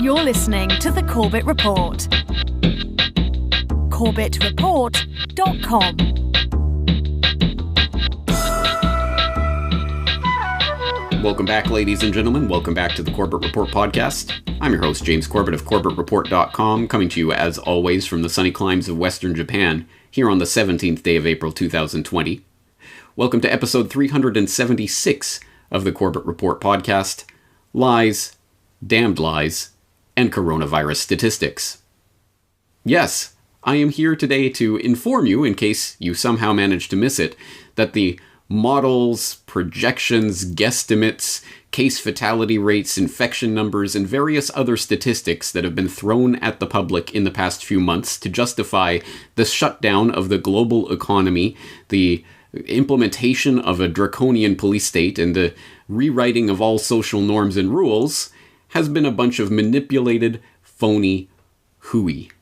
You're listening to the Corbett Report. corbettreport.com. Welcome back, ladies and gentlemen. Welcome back to the Corbett Report podcast. I'm your host, James Corbett of corbettreport.com, coming to you, as always, from the sunny climes of Western Japan, here on the 17th day of April 2020. Welcome to episode 376 of the Corbett Report podcast, Lies, Damned Lies, and Coronavirus Statistics. Yes, I am here today to inform you, in case you somehow managed to miss it, that the models, projections, guesstimates, case fatality rates, infection numbers, and various other statistics that have been thrown at the public in the past few months to justify the shutdown of the global economy, the implementation of a draconian police state, and the rewriting of all social norms and rules has been a bunch of manipulated, phony hooey.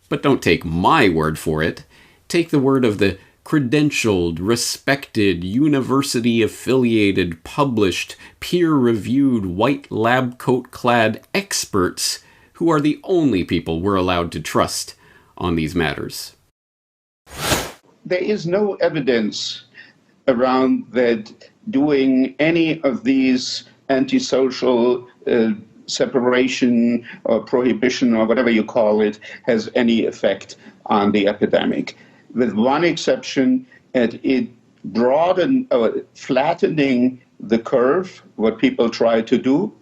But don't take my word for it. Take the word of the credentialed, respected, university-affiliated, published, peer-reviewed, white lab coat-clad experts who are the only people we're allowed to trust on these matters. There is no evidence around that doing any of these antisocial separation or prohibition or whatever you call it has any effect on the epidemic. With one exception, it flattening the curve, what people try to do,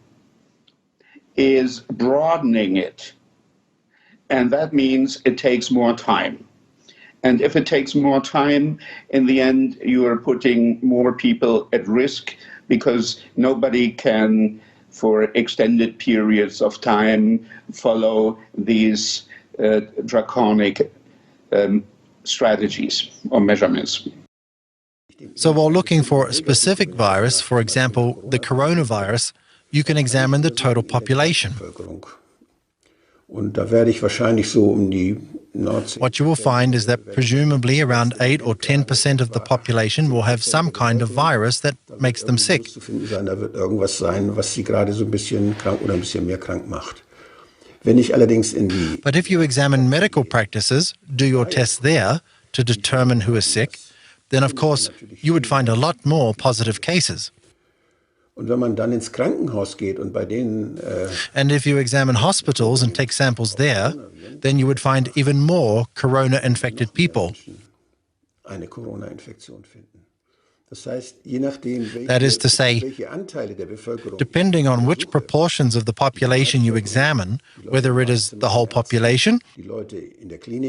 is broadening it. And that means it takes more time. And if it takes more time, in the end, you are putting more people at risk because nobody can, for extended periods of time, follow these draconic strategies or measurements. So while looking for a specific virus, for example, the coronavirus, you can examine the total population. What you will find is that presumably around 8 or 10% of the population will have some kind of virus that makes them sick. But if you examine medical practices, do your tests there to determine who is sick, then of course you would find a lot more positive cases. And if you examine hospitals and take samples there, then you would find even more corona-infected people. That is to say, depending on which proportions of the population you examine, whether it is the whole population,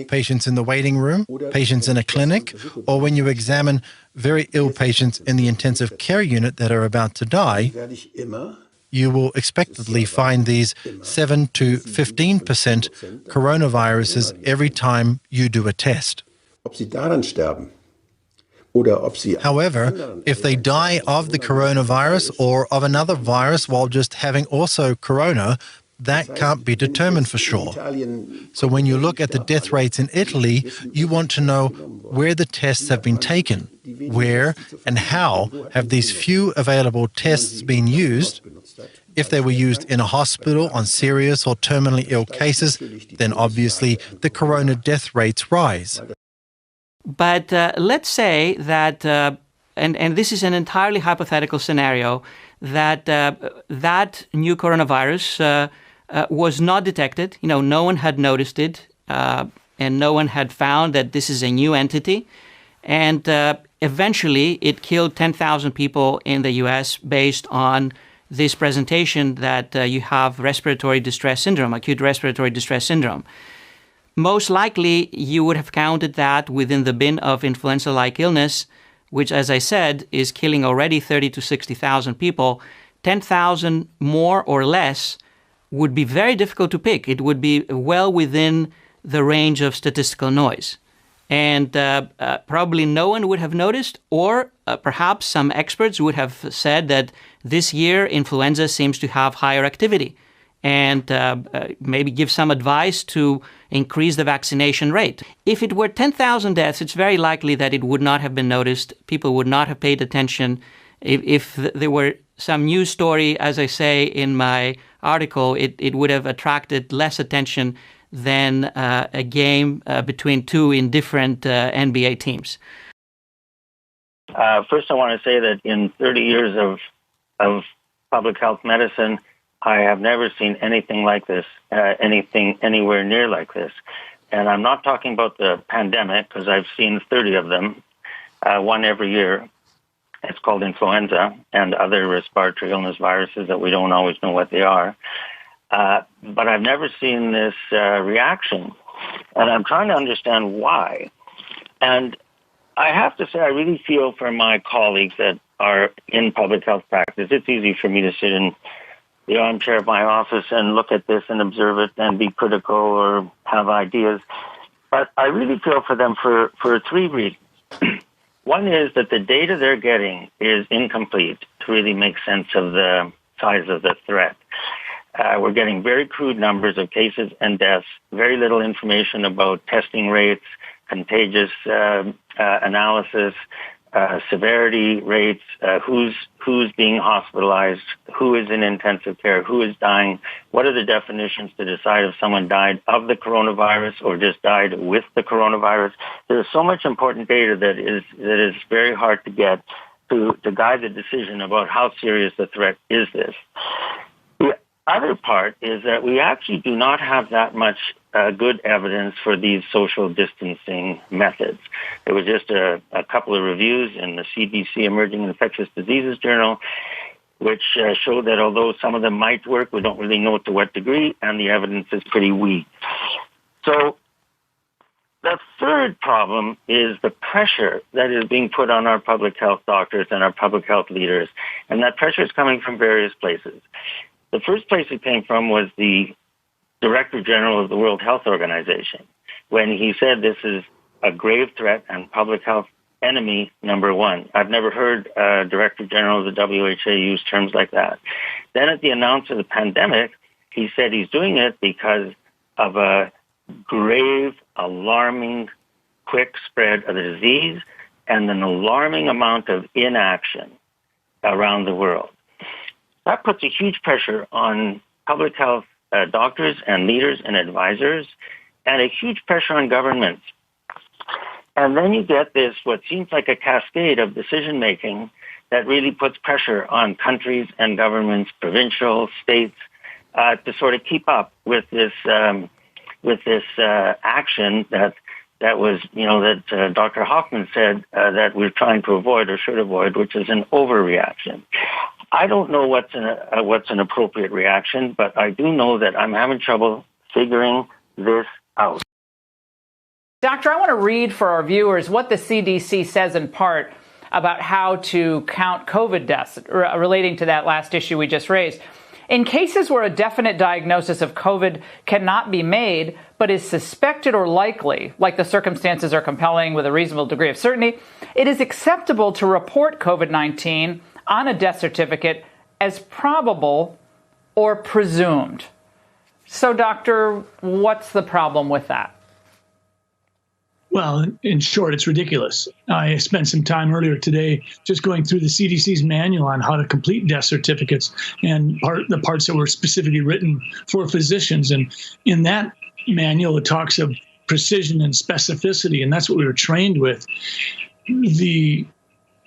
patients in the waiting room, patients in a clinic, or when you examine very ill patients in the intensive care unit that are about to die, you will expectedly find these 7 to 15% coronaviruses every time you do a test. However, if they die of the coronavirus or of another virus while just having also corona, that can't be determined for sure. So when you look at the death rates in Italy, you want to know where the tests have been taken, where and how have these few available tests been used. If they were used in a hospital on serious or terminally ill cases, then obviously the corona death rates rise. But let's say that, and this is an entirely hypothetical scenario, that that new coronavirus was not detected. No one had noticed it, and no one had found that this is a new entity. And eventually, it killed 10,000 people in the U.S. based on this presentation that you have respiratory distress syndrome, acute respiratory distress syndrome. Most likely, you would have counted that within the bin of influenza-like illness, which, as I said, is killing already 30 to 60,000 people. 10,000 more or less would be very difficult to pick. It would be well within the range of statistical noise. And probably no one would have noticed, or perhaps some experts would have said that this year influenza seems to have higher activity, and maybe give some advice to increase the vaccination rate. If it were 10,000 deaths, it's very likely that it would not have been noticed. People would not have paid attention, If there were some news story, as I say in my article, it would have attracted less attention than a game between two indifferent NBA teams. First, I want to say that in 30 years of public health medicine, I have never seen anything like this, anything anywhere near like this. And I'm not talking about the pandemic, because I've seen 30 of them, one every year. It's called influenza and other respiratory illness viruses that we don't always know what they are. But I've never seen this reaction. And I'm trying to understand why. And I have to say, I really feel for my colleagues that are in public health practice. It's easy for me to sit in the armchair of my office and look at this and observe it and be critical or have ideas. But I really feel for them for three reasons. One is that the data they're getting is incomplete to really make sense of the size of the threat. We're getting very crude numbers of cases and deaths, very little information about testing rates, contagious analysis, severity rates, who's being hospitalized, who is in intensive care, who is dying, what are the definitions to decide if someone died of the coronavirus or just died with the coronavirus. There's so much important data that is very hard to get to guide the decision about how serious the threat is this. The other part is that we actually do not have that much good evidence for these social distancing methods. There was just a couple of reviews in the CDC Emerging Infectious Diseases Journal, which showed that although some of them might work, we don't really know to what degree, and the evidence is pretty weak. So the third problem is the pressure that is being put on our public health doctors and our public health leaders, and that pressure is coming from various places. The first place it came from was the Director General of the World Health Organization, when he said this is a grave threat and public health enemy number one. I've never heard Director General of the WHO use terms like that. Then at the announcement of the pandemic, he said he's doing it because of a grave, alarming, quick spread of the disease and an alarming amount of inaction around the world. That puts a huge pressure on public health doctors and leaders and advisors, and a huge pressure on governments. And then you get this, what seems like a cascade of decision-making that really puts pressure on countries and governments, provincial, states, to sort of keep up with this action that was, that Dr. Hoffman said that we're trying to avoid or should avoid, which is an overreaction. I don't know what's an appropriate reaction, but I do know that I'm having trouble figuring this out. Doctor, I want to read for our viewers what the CDC says in part about how to count COVID deaths relating to that last issue we just raised. In cases where a definite diagnosis of COVID cannot be made, but is suspected or likely, like the circumstances are compelling with a reasonable degree of certainty, it is acceptable to report COVID-19 on a death certificate as probable or presumed. So, doctor, what's the problem with that? Well, in short, it's ridiculous. I spent some time earlier today just going through the CDC's manual on how to complete death certificates and the parts that were specifically written for physicians. And in that manual, it talks of precision and specificity, and that's what we were trained with. The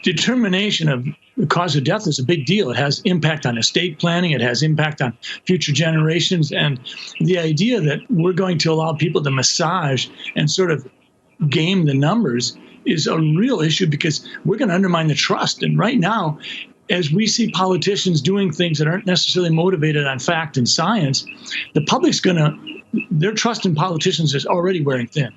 determination of the cause of death is a big deal. It has impact on estate planning. It has impact on future generations. And the idea that we're going to allow people to massage and sort of game the numbers is a real issue, because we're going to undermine the trust. And right now, as we see politicians doing things that aren't necessarily motivated on fact and science, the public's their trust in politicians is already wearing thin.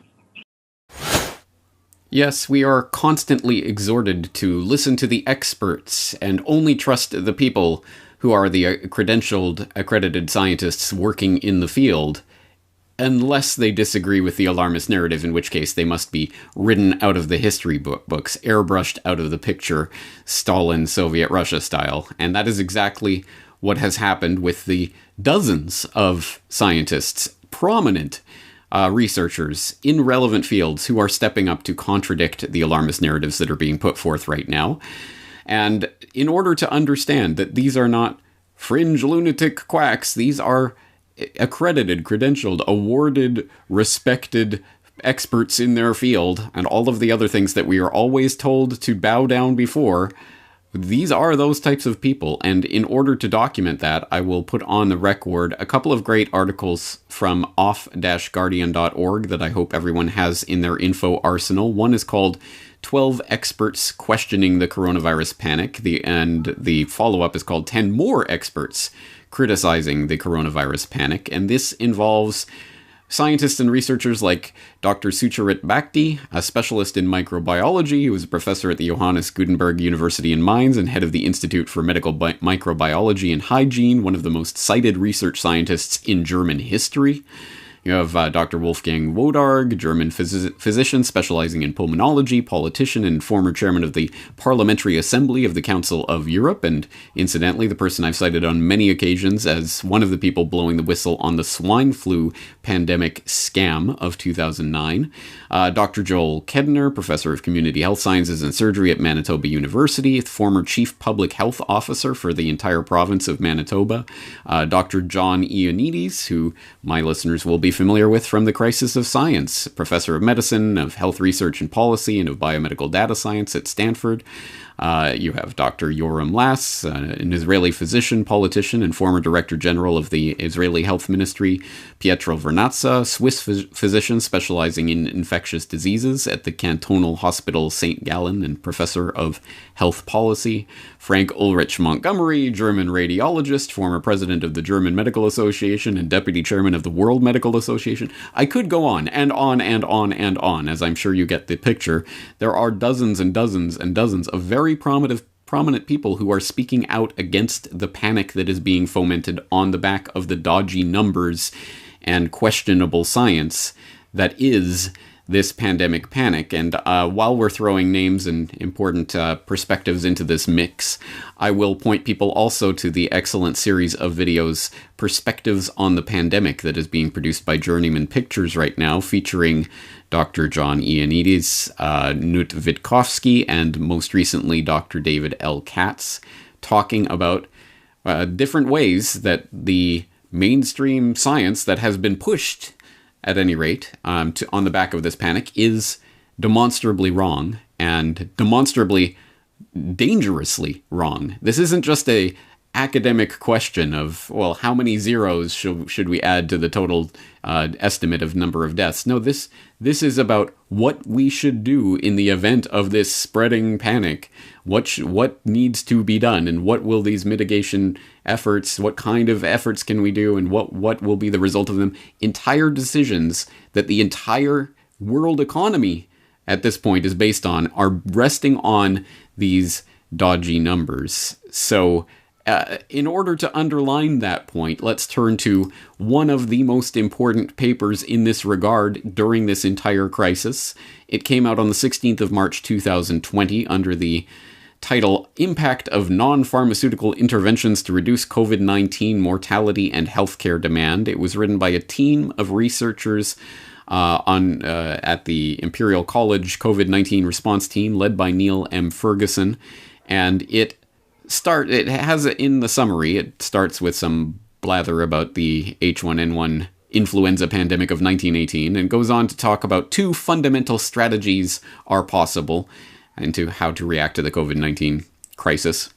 Yes, we are constantly exhorted to listen to the experts and only trust the people who are the credentialed, accredited scientists working in the field, unless they disagree with the alarmist narrative, in which case they must be ridden out of the history books, airbrushed out of the picture, Stalin, Soviet Russia style. And that is exactly what has happened with the dozens of scientists, prominent researchers in relevant fields, who are stepping up to contradict the alarmist narratives that are being put forth right now. And in order to understand that these are not fringe lunatic quacks, these are accredited, credentialed, awarded, respected experts in their field, and all of the other things that we are always told to bow down before, these are those types of people. And in order to document that, I will put on the record a couple of great articles from off-guardian.org that I hope everyone has in their info arsenal. One is called 12 Experts Questioning the Coronavirus Panic, and the follow-up is called 10 More Experts Criticizing the Coronavirus Panic. And this involves scientists and researchers like Dr. Sucharit Bhakdi, a specialist in microbiology who is a professor at the Johannes Gutenberg University in Mainz and head of the Institute for Medical Microbiology and Hygiene, one of the most cited research scientists in German history. You have Dr. Wolfgang Wodarg, German physician specializing in pulmonology, politician, and former chairman of the Parliamentary Assembly of the Council of Europe, and incidentally, the person I've cited on many occasions as one of the people blowing the whistle on the swine flu pandemic scam of 2009. Dr. Joel Kedner, professor of community health sciences and surgery at Manitoba University, former chief public health officer for the entire province of Manitoba. Dr. John Ioannidis, who my listeners will be familiar with from the Crisis of Science, professor of medicine, of health research and policy, and of biomedical data science at Stanford. You have Dr. Yoram Lass, an Israeli physician, politician, and former director general of the Israeli Health Ministry. Pietro Vernazza, Swiss physician specializing in infectious diseases at the Cantonal Hospital St. Gallen and professor of health policy. Frank Ulrich Montgomery, German radiologist, former president of the German Medical Association and deputy chairman of the World Medical Association. I could go on and on and on and on, as I'm sure you get the picture. There are dozens and dozens and dozens of very prominent people who are speaking out against the panic that is being fomented on the back of the dodgy numbers and questionable science that is this pandemic panic. And while we're throwing names and important perspectives into this mix, I will point people also to the excellent series of videos, Perspectives on the Pandemic, that is being produced by Journeyman Pictures right now, featuring Dr. John Ioannidis, Knut Witkowski, and most recently Dr. David L. Katz, talking about different ways that the mainstream science that has been pushed, at any rate, on the back of this panic, is demonstrably wrong, and demonstrably dangerously wrong. This isn't just a academic question of, well, how many zeros should we add to the total estimate of number of deaths? No, this is about what we should do in the event of this spreading panic. What needs to be done, and what will these mitigation efforts, what kind of efforts can we do, and what will be the result of them? Entire decisions that the entire world economy at this point is based on are resting on these dodgy numbers. So in order to underline that point, let's turn to one of the most important papers in this regard during this entire crisis. It came out on the 16th of March 2020 under the title, Impact of Non-Pharmaceutical Interventions to Reduce COVID-19 Mortality and Healthcare Demand. It was written by a team of researchers at the Imperial College COVID-19 response team led by Neil M. Ferguson, and it has in the summary, it starts with some blather about the H1N1 influenza pandemic of 1918 and goes on to talk about two fundamental strategies are possible into how to react to the COVID-19 crisis.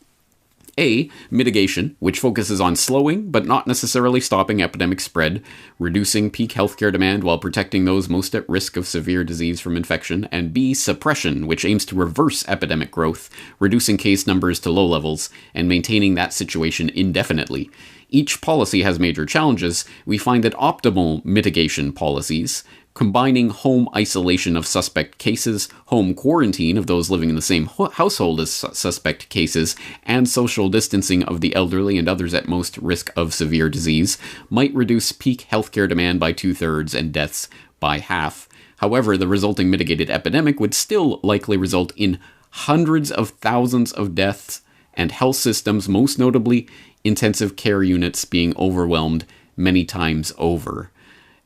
A, mitigation, which focuses on slowing, but not necessarily stopping epidemic spread, reducing peak healthcare demand while protecting those most at risk of severe disease from infection. And B, suppression, which aims to reverse epidemic growth, reducing case numbers to low levels, and maintaining that situation indefinitely. Each policy has major challenges. We find that optimal mitigation policies, combining home isolation of suspect cases, home quarantine of those living in the same household as suspect cases, and social distancing of the elderly and others at most risk of severe disease, might reduce peak healthcare demand by 2/3 and deaths by half. However, the resulting mitigated epidemic would still likely result in hundreds of thousands of deaths and health systems, most notably intensive care units, being overwhelmed many times over.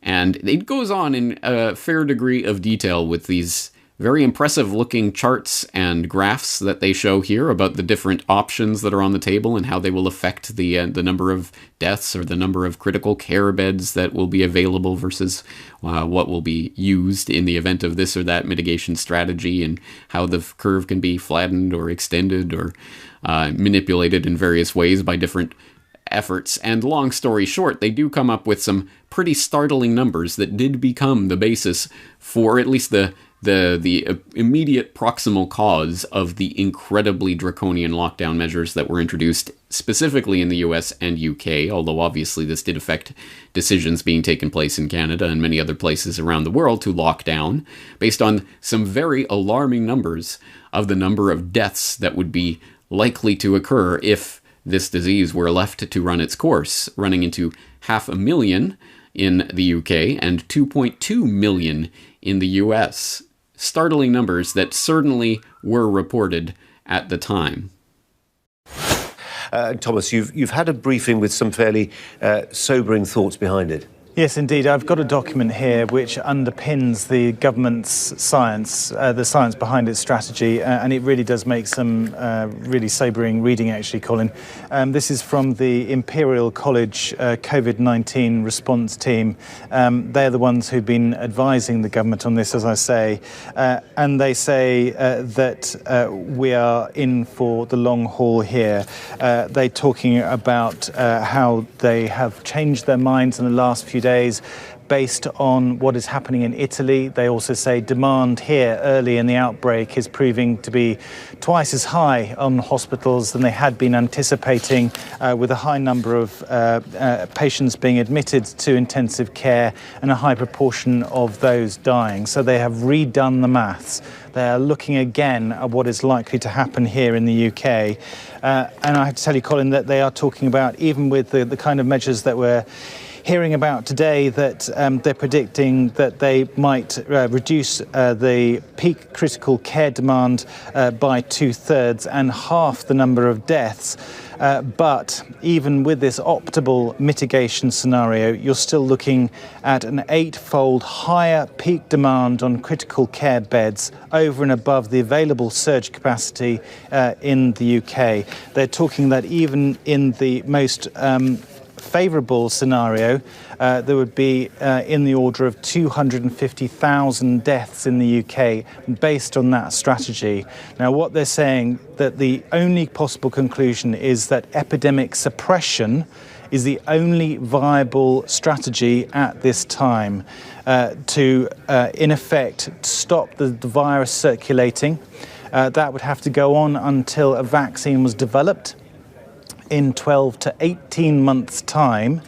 And it goes on in a fair degree of detail with these very impressive looking charts and graphs that they show here about the different options that are on the table and how they will affect the number of deaths or the number of critical care beds that will be available versus what will be used in the event of this or that mitigation strategy, and how the curve can be flattened or extended or manipulated in various ways by different efforts. And long story short, they do come up with some pretty startling numbers that did become the basis for at least the immediate proximal cause of the incredibly draconian lockdown measures that were introduced specifically in the US and UK, although obviously this did affect decisions being taken place in Canada and many other places around the world to lock down, based on some very alarming numbers of the number of deaths that would be likely to occur if this disease were left to run its course, running into 500,000 in the UK and 2.2 million in the US. Startling numbers that certainly were reported at the time. Thomas, you've had a briefing with some fairly sobering thoughts behind it. Yes, indeed. I've got a document here which underpins the government's science, the science behind its strategy, and it really does make some really sobering reading, actually, Colin. This is from the Imperial College COVID-19 response team. They're the ones who've been advising the government on this, as I say, and they say that we are in for the long haul here. They're talking about how they have changed their minds in the last few days based on what is happening in Italy. They also say demand here early in the outbreak is proving to be twice as high on hospitals than they had been anticipating, with a high number of patients being admitted to intensive care and a high proportion of those dying. So they have redone the maths. They are looking again at what is likely to happen here in the UK. And I have to tell you, Colin, that they are talking about, even with the kind of measures that we're hearing about today, that they're predicting that they might reduce the peak critical care demand by 2/3 and half the number of deaths. But even with this optimal mitigation scenario, you're still looking at an 8-fold higher peak demand on critical care beds over and above the available surge capacity in the UK. They're talking that even in the most favourable scenario, there would be in the order of 250,000 deaths in the UK based on that strategy. Now, what they're saying, that the only possible conclusion is that epidemic suppression is the only viable strategy at this time to, in effect, stop the virus circulating. That would have to go on until a vaccine was developed in 12 to 18 months' time,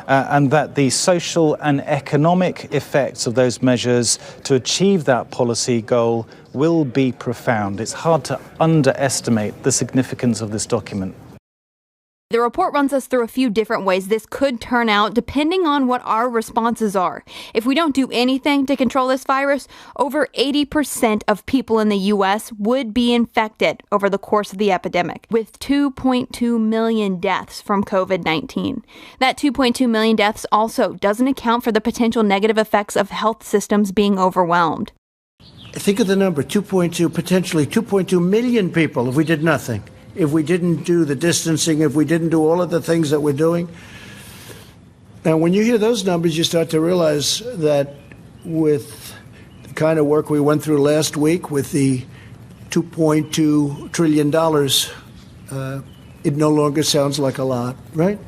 and that the social and economic effects of those measures to achieve that policy goal will be profound. It's hard to underestimate the significance of this document. The report runs us through a few different ways this could turn out depending on what our responses are. If we don't do anything to control this virus, over 80% of people in the U.S. would be infected over the course of the epidemic, with 2.2 million deaths from COVID-19. That 2.2 million deaths also doesn't account for the potential negative effects of health systems being overwhelmed. Think of the number, 2.2, potentially 2.2 million people if we did nothing. If we didn't do the distancing, if we didn't do all of the things that we're doing. And when you hear those numbers, you start to realize that with the kind of work we went through last week with the $2.2 trillion, it no longer sounds like a lot, right?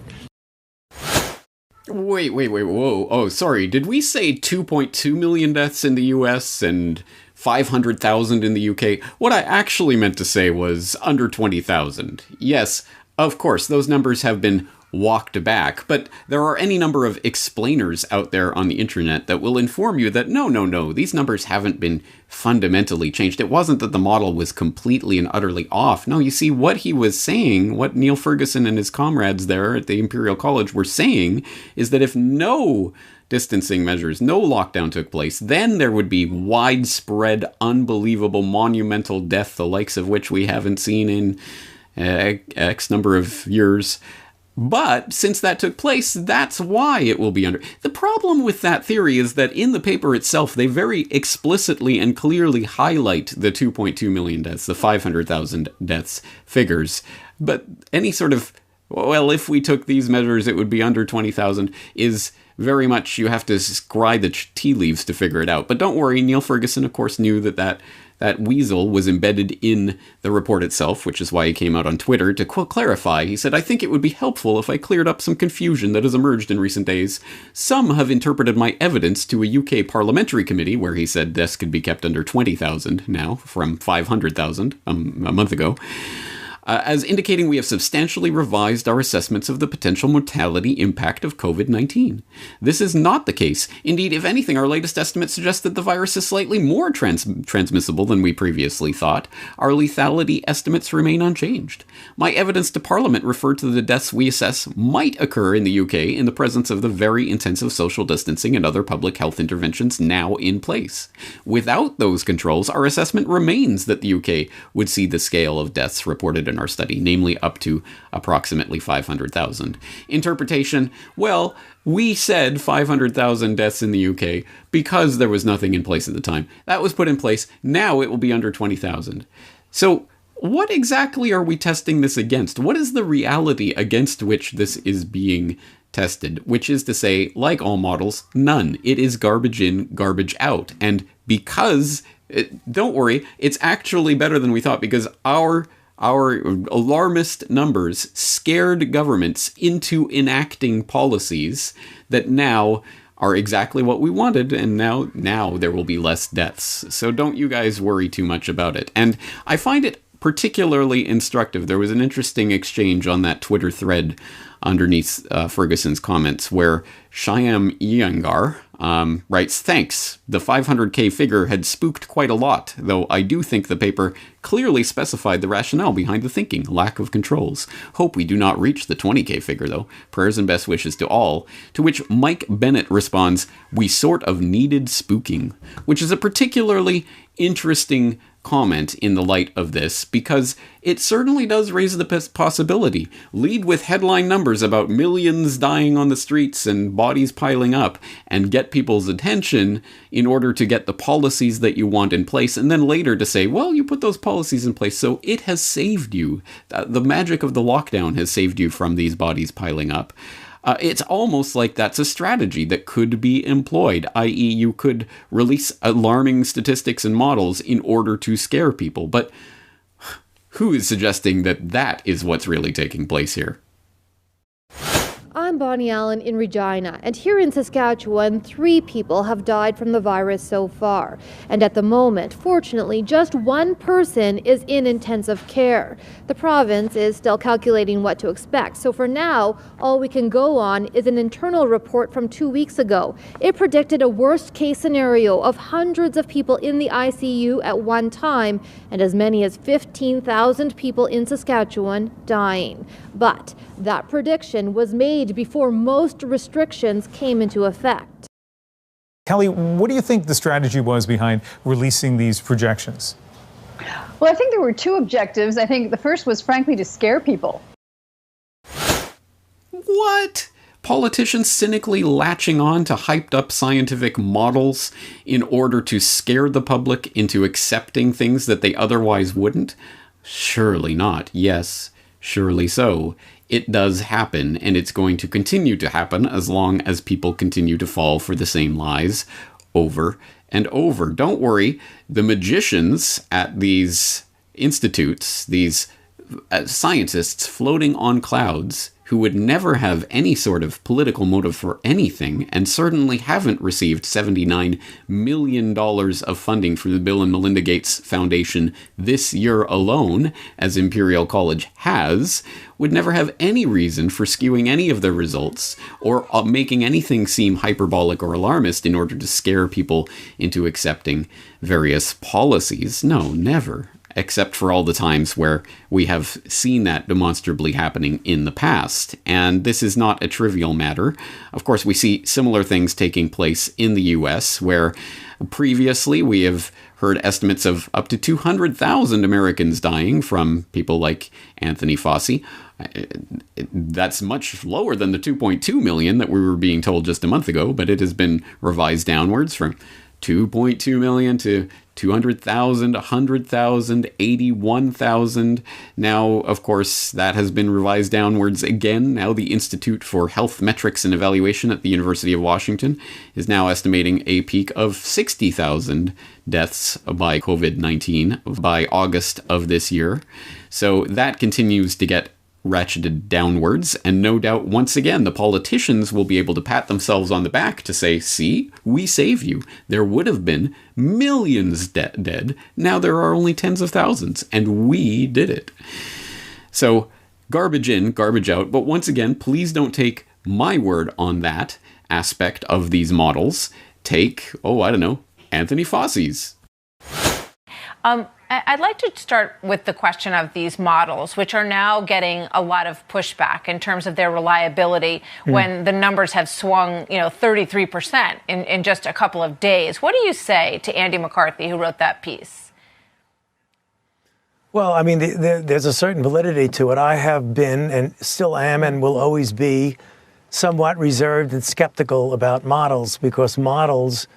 Wait, whoa. Oh, sorry. Did we say 2.2 million deaths in the US and 500,000 in the UK? What I actually meant to say was under 20,000. Yes, of course, those numbers have been walked back, but there are any number of explainers out there on the internet that will inform you that no, these numbers haven't been fundamentally changed. It wasn't that the model was completely and utterly off. No, you see, what he was saying, what Neil Ferguson and his comrades there at the Imperial College were saying, is that if no distancing measures, no lockdown took place, then there would be widespread, unbelievable, monumental death, the likes of which we haven't seen in X number of years. But since that took place, that's why it will be under. The problem with that theory is that in the paper itself, they very explicitly and clearly highlight the 2.2 million deaths, the 500,000 deaths figures. But any sort of, well, if we took these measures, it would be under 20,000 is very much, you have to scry the tea leaves to figure it out. But don't worry, Neil Ferguson, of course, knew that weasel was embedded in the report itself, which is why he came out on Twitter to clarify. He said, "I think it would be helpful if I cleared up some confusion that has emerged in recent days. Some have interpreted my evidence to a UK parliamentary committee," where he said deaths could be kept under 20,000 now from 500,000 a month ago, as indicating we have substantially revised our assessments of the potential mortality impact of COVID-19. This is not the case. Indeed, if anything, our latest estimates suggest that the virus is slightly more transmissible than we previously thought. Our lethality estimates remain unchanged. My evidence to Parliament referred to the deaths we assess might occur in the UK in the presence of the very intensive social distancing and other public health interventions now in place. Without those controls, our assessment remains that the UK would see the scale of deaths reported in our study, namely up to approximately 500,000. Interpretation, well, we said 500,000 deaths in the UK because there was nothing in place at the time. That was put in place. Now it will be under 20,000. So what exactly are we testing this against? What is the reality against which this is being tested? Which is to say, like all models, none. It is garbage in, garbage out. And because, don't worry, it's actually better than we thought, because our alarmist numbers scared governments into enacting policies that now are exactly what we wanted, and now there will be less deaths. So don't you guys worry too much about it. And I find it particularly instructive. There was an interesting exchange on that Twitter thread underneath Ferguson's comments where Shyam Iyengar writes, "Thanks. The 500K figure had spooked quite a lot, though I do think the paper clearly specified the rationale behind the thinking, lack of controls. Hope we do not reach the 20K figure, though. Prayers and best wishes to all." To which Mike Bennett responds, "We sort of needed spooking," which is a particularly interesting comment in the light of this, because it certainly does raise the possibility. Lead with headline numbers about millions dying on the streets and bodies piling up, and get people's attention in order to get the policies that you want in place, and then later to say, well, you put those policies in place, so it has saved you. The magic of the lockdown has saved you from these bodies piling up. It's almost like that's a strategy that could be employed, i.e. you could release alarming statistics and models in order to scare people. But who is suggesting that that is what's really taking place here? I'm Bonnie Allen in Regina, and here in Saskatchewan, 3 people have died from the virus so far. And at the moment, fortunately, just 1 person is in intensive care. The province is still calculating what to expect, so for now, all we can go on is an internal report from 2 weeks ago. It predicted a worst-case scenario of hundreds of people in the ICU at one time, and as many as 15,000 people in Saskatchewan dying. But that prediction was made before most restrictions came into effect. Kelly, what do you think the strategy was behind releasing these projections? Well, I think there were 2 objectives. I think the first was, frankly, to scare people. What? Politicians cynically latching on to hyped up scientific models in order to scare the public into accepting things that they otherwise wouldn't? Surely not. Yes, surely so. It does happen, and it's going to continue to happen as long as people continue to fall for the same lies over and over. Don't worry, the magicians at these institutes, these scientists floating on clouds who would never have any sort of political motive for anything, and certainly haven't received $79 million of funding from the Bill and Melinda Gates Foundation this year alone, as Imperial College has, would never have any reason for skewing any of their results or making anything seem hyperbolic or alarmist in order to scare people into accepting various policies. No, never. Except for all the times where we have seen that demonstrably happening in the past. And this is not a trivial matter. Of course, we see similar things taking place in the US, where previously we have heard estimates of up to 200,000 Americans dying from people like Anthony Fauci. That's much lower than the 2.2 million that we were being told just a month ago, but it has been revised downwards from 2.2 million to 200,000, 100,000, 81,000. Now, of course, that has been revised downwards again. Now the Institute for Health Metrics and Evaluation at the University of Washington is now estimating a peak of 60,000 deaths by COVID-19 by August of this year. So that continues to get ratcheted downwards, and no doubt once again the politicians will be able to pat themselves on the back to say, see, we saved you. There would have been millions dead. Now there are only tens of thousands, and we did it. So garbage in, garbage out. But once again, please don't take my word on that aspect of these models. Take, Anthony Fauci's. I'd like to start with the question of these models, which are now getting a lot of pushback in terms of their reliability when the numbers have swung, 33% in just a couple of days. What do you say to Andy McCarthy, who wrote that piece? Well, I mean, there's a certain validity to it. I have been and still am and will always be somewhat reserved and skeptical about models, because models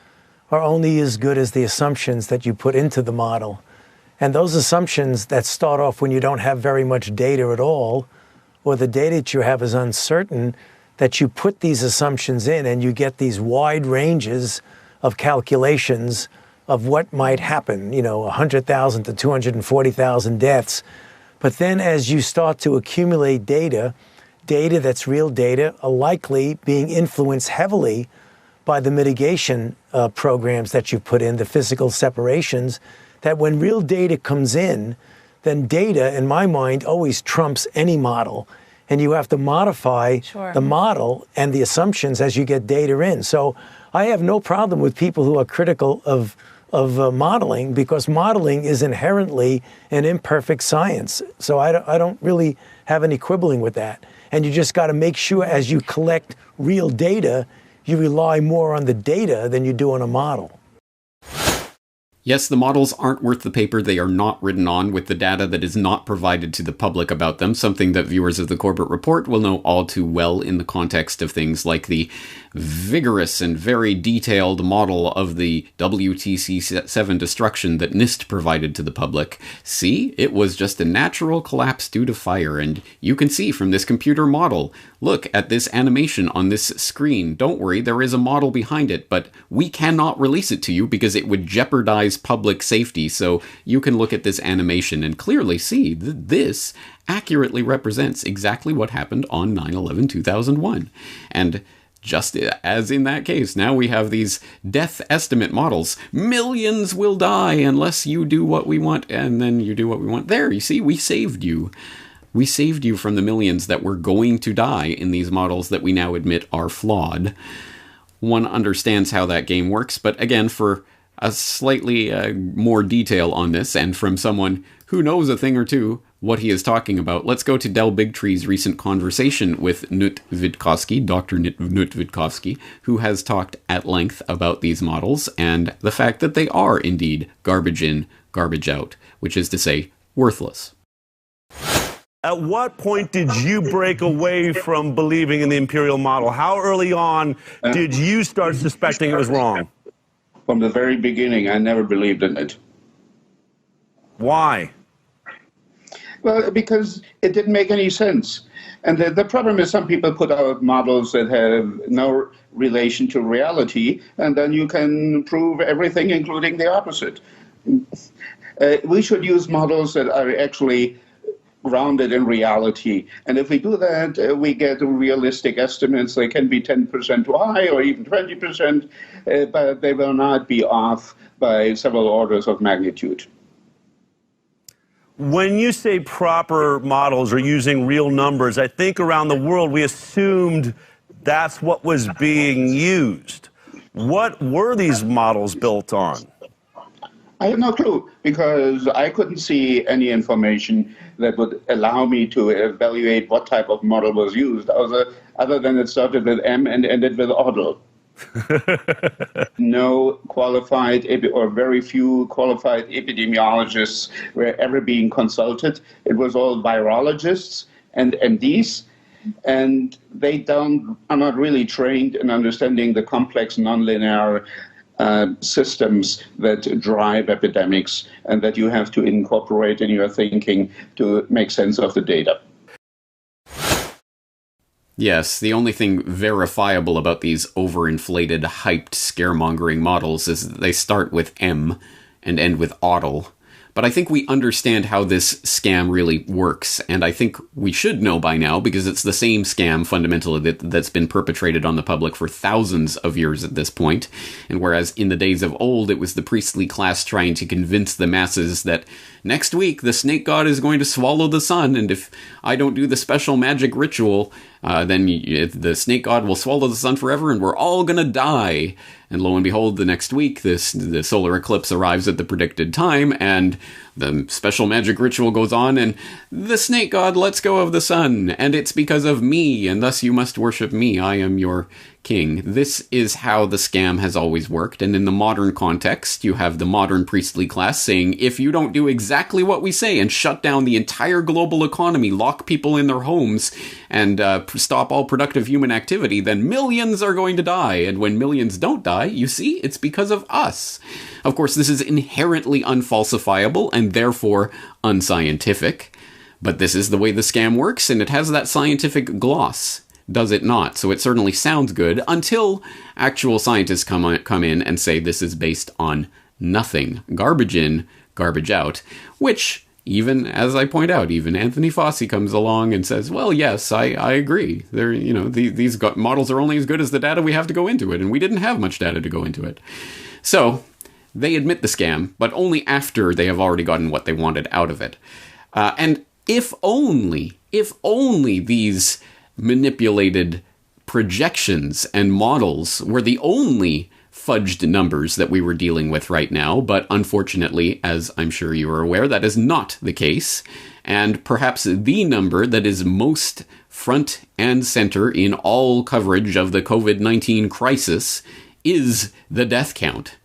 are only as good as the assumptions that you put into the model. And those assumptions that start off when you don't have very much data at all, or the data that you have is uncertain, that you put these assumptions in and you get these wide ranges of calculations of what might happen, 100,000 to 240,000 deaths. But then as you start to accumulate data that's real data, are likely being influenced heavily by the mitigation programs that you put in, the physical separations, that when real data comes in, then data, in my mind, always trumps any model. And you have to modify the model and the assumptions as you get data in. So I have no problem with people who are critical of modeling, because modeling is inherently an imperfect science. So I don't really have any quibbling with that. And you just got to make sure as you collect real data, you rely more on the data than you do on a model. Yes, the models aren't worth the paper they are not written on, with the data that is not provided to the public about them, something that viewers of the Corbett Report will know all too well in the context of things like the vigorous and very detailed model of the WTC-7 destruction that NIST provided to the public. See, it was just a natural collapse due to fire, and you can see from this computer model. Look at this animation on this screen. Don't worry, there is a model behind it, but we cannot release it to you because it would jeopardize public safety. So you can look at this animation and clearly see that this accurately represents exactly what happened on 9/11/2001. And just as in that case, now we have these death estimate models. Millions will die unless you do what we want, and then you do what we want. There, you see, we saved you. We saved you from the millions that were going to die in these models that we now admit are flawed. One understands how that game works, but again, for a slightly more detail on this, and from someone who knows a thing or two what he is talking about, let's go to Del Bigtree's recent conversation with Knut Witkowski, Dr. Knut Witkowski, who has talked at length about these models and the fact that they are indeed garbage in, garbage out, which is to say, worthless. At what point did you break away from believing in the imperial model? How early on did you start suspecting it was wrong? From the very beginning, I never believed in it. Why? Well, because it didn't make any sense. And the problem is some people put out models that have no relation to reality, and then you can prove everything, including the opposite. We should use models that are actually grounded in reality. And if we do that, we get realistic estimates. They can be 10% high or even 20%, but they will not be off by several orders of magnitude. When you say proper models are using real numbers, I think around the world we assumed that's what was being used. What were these models built on? I have no clue, because I couldn't see any information that would allow me to evaluate what type of model was used, other than it started with M and ended with Odell. No qualified or very few qualified epidemiologists were ever being consulted. It was all virologists and MDs, and they are not really trained in understanding the complex nonlinear systems that drive epidemics and that you have to incorporate in your thinking to make sense of the data. Yes, the only thing verifiable about these overinflated, hyped, scaremongering models is that they start with M and end with "audle." But I think we understand how this scam really works, and I think we should know by now, because it's the same scam, fundamentally, that's been perpetrated on the public for thousands of years at this point. And whereas in the days of old, it was the priestly class trying to convince the masses that next week the snake god is going to swallow the sun, and if I don't do the special magic ritual, then the snake god will swallow the sun forever, and we're all gonna die. And lo and behold, the next week, the solar eclipse arrives at the predicted time, and the special magic ritual goes on, and the snake god lets go of the sun, and it's because of me, and thus you must worship me. I am your king. This is how the scam has always worked, and in the modern context, you have the modern priestly class saying, if you don't do exactly what we say and shut down the entire global economy, lock people in their homes, and stop all productive human activity, then millions are going to die. And when millions don't die, you see, it's because of us. Of course, this is inherently unfalsifiable and therefore unscientific, but this is the way the scam works, and it has that scientific gloss. Does it not? So it certainly sounds good until actual scientists come in and say this is based on nothing. Garbage in, garbage out, which, even as I point out, even Anthony Fauci comes along and says, well, yes, I agree. These models are only as good as the data we have to go into it, and we didn't have much data to go into it. So they admit the scam, but only after they have already gotten what they wanted out of it. And if only these manipulated projections and models were the only fudged numbers that we were dealing with right now, but unfortunately, as I'm sure you are aware, that is not the case. And perhaps the number that is most front and center in all coverage of the COVID-19 crisis is the death count.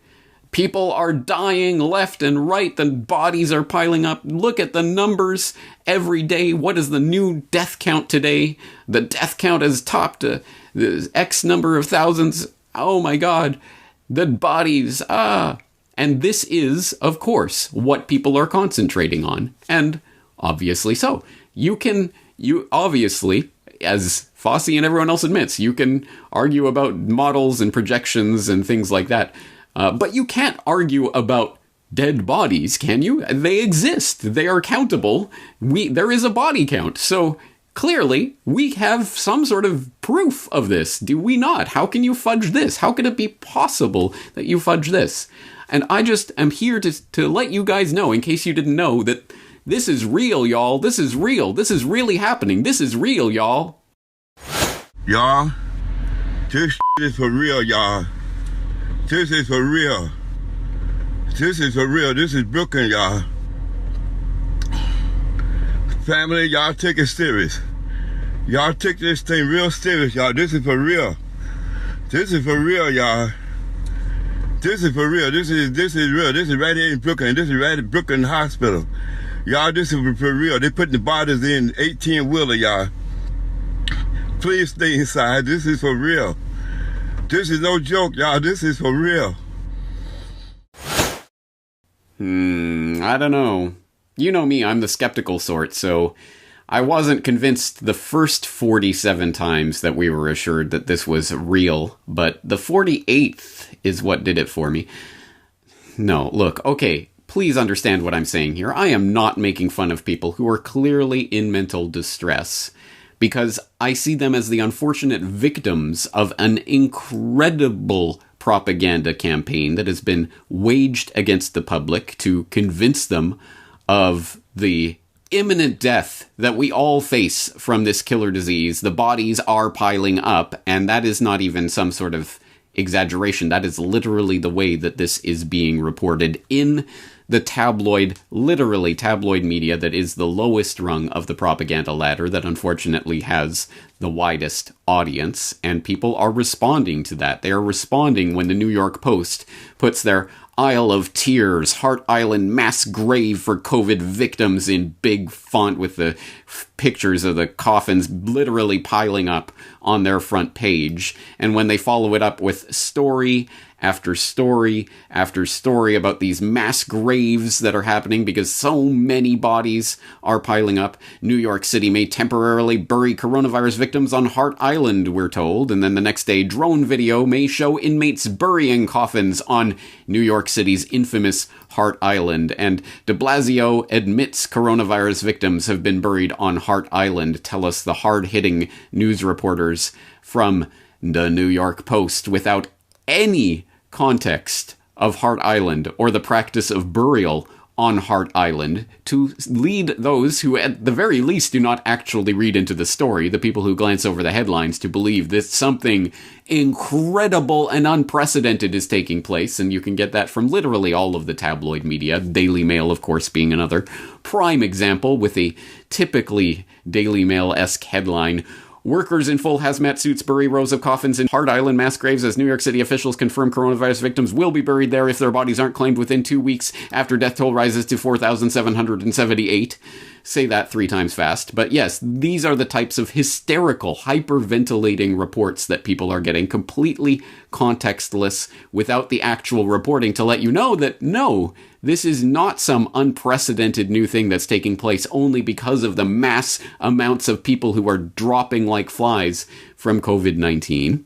People are dying left and right. The bodies are piling up. Look at the numbers every day. What is the new death count today? The death count has topped the X number of thousands. Oh my God. The bodies. And this is, of course, what people are concentrating on. And obviously so. You obviously, as Fauci and everyone else admits, you can argue about models and projections and things like that. But you can't argue about dead bodies, can you? They exist. They are countable. There is a body count. So clearly, we have some sort of proof of this, do we not? How can you fudge this? How can it be possible that you fudge this? And I just am here to let you guys know, in case you didn't know, that this is real, y'all. This is real. This is really happening. This is real, y'all. Y'all, this is for real, y'all. This is for real. This is for real. This is Brooklyn, y'all. Family, y'all take it serious. Y'all take this thing real serious, y'all. This is for real. This is for real, y'all. This is for real. This is real. This is right here in Brooklyn. This is right at Brooklyn Hospital. Y'all, this is for real. They putting the bodies in 18-wheeler, y'all. Please stay inside. This is for real. This is no joke, y'all. This is for real. I don't know. You know me, I'm the skeptical sort, so I wasn't convinced the first 47 times that we were assured that this was real, but the 48th is what did it for me. No, look, okay, please understand what I'm saying here. I am not making fun of people who are clearly in mental distress, because I see them as the unfortunate victims of an incredible propaganda campaign that has been waged against the public to convince them of the imminent death that we all face from this killer disease. The bodies are piling up, and that is not even some sort of exaggeration. That is literally the way that this is being reported in the literally tabloid media that is the lowest rung of the propaganda ladder that unfortunately has the widest audience, and people are responding to that. They are responding when the New York Post puts their Isle of Tears, Heart Island mass grave for COVID victims in big font with the pictures of the coffins literally piling up on their front page. And when they follow it up with story after story after story about these mass graves that are happening because so many bodies are piling up. New York City may temporarily bury coronavirus victims on Heart Island, we're told. And then the next day, drone video may show inmates burying coffins on New York City's infamous Heart Island. And de Blasio admits coronavirus victims have been buried on Heart Island, tell us the hard-hitting news reporters from the New York Post, without any context of Heart Island or the practice of burial on Heart Island, to lead those who at the very least do not actually read into the story, the people who glance over the headlines, to believe that something incredible and unprecedented is taking place. And you can get that from literally all of the tabloid media, Daily Mail of course being another prime example, with a typically Daily Mail-esque headline: workers in full hazmat suits bury rows of coffins in Heart Island mass graves as New York City officials confirm coronavirus victims will be buried there if their bodies aren't claimed within 2 weeks after death toll rises to 4,778. Say that 3 times fast. But yes, these are the types of hysterical, hyperventilating reports that people are getting, completely contextless, without the actual reporting to let you know that, no, this is not some unprecedented new thing that's taking place only because of the mass amounts of people who are dropping like flies from COVID-19.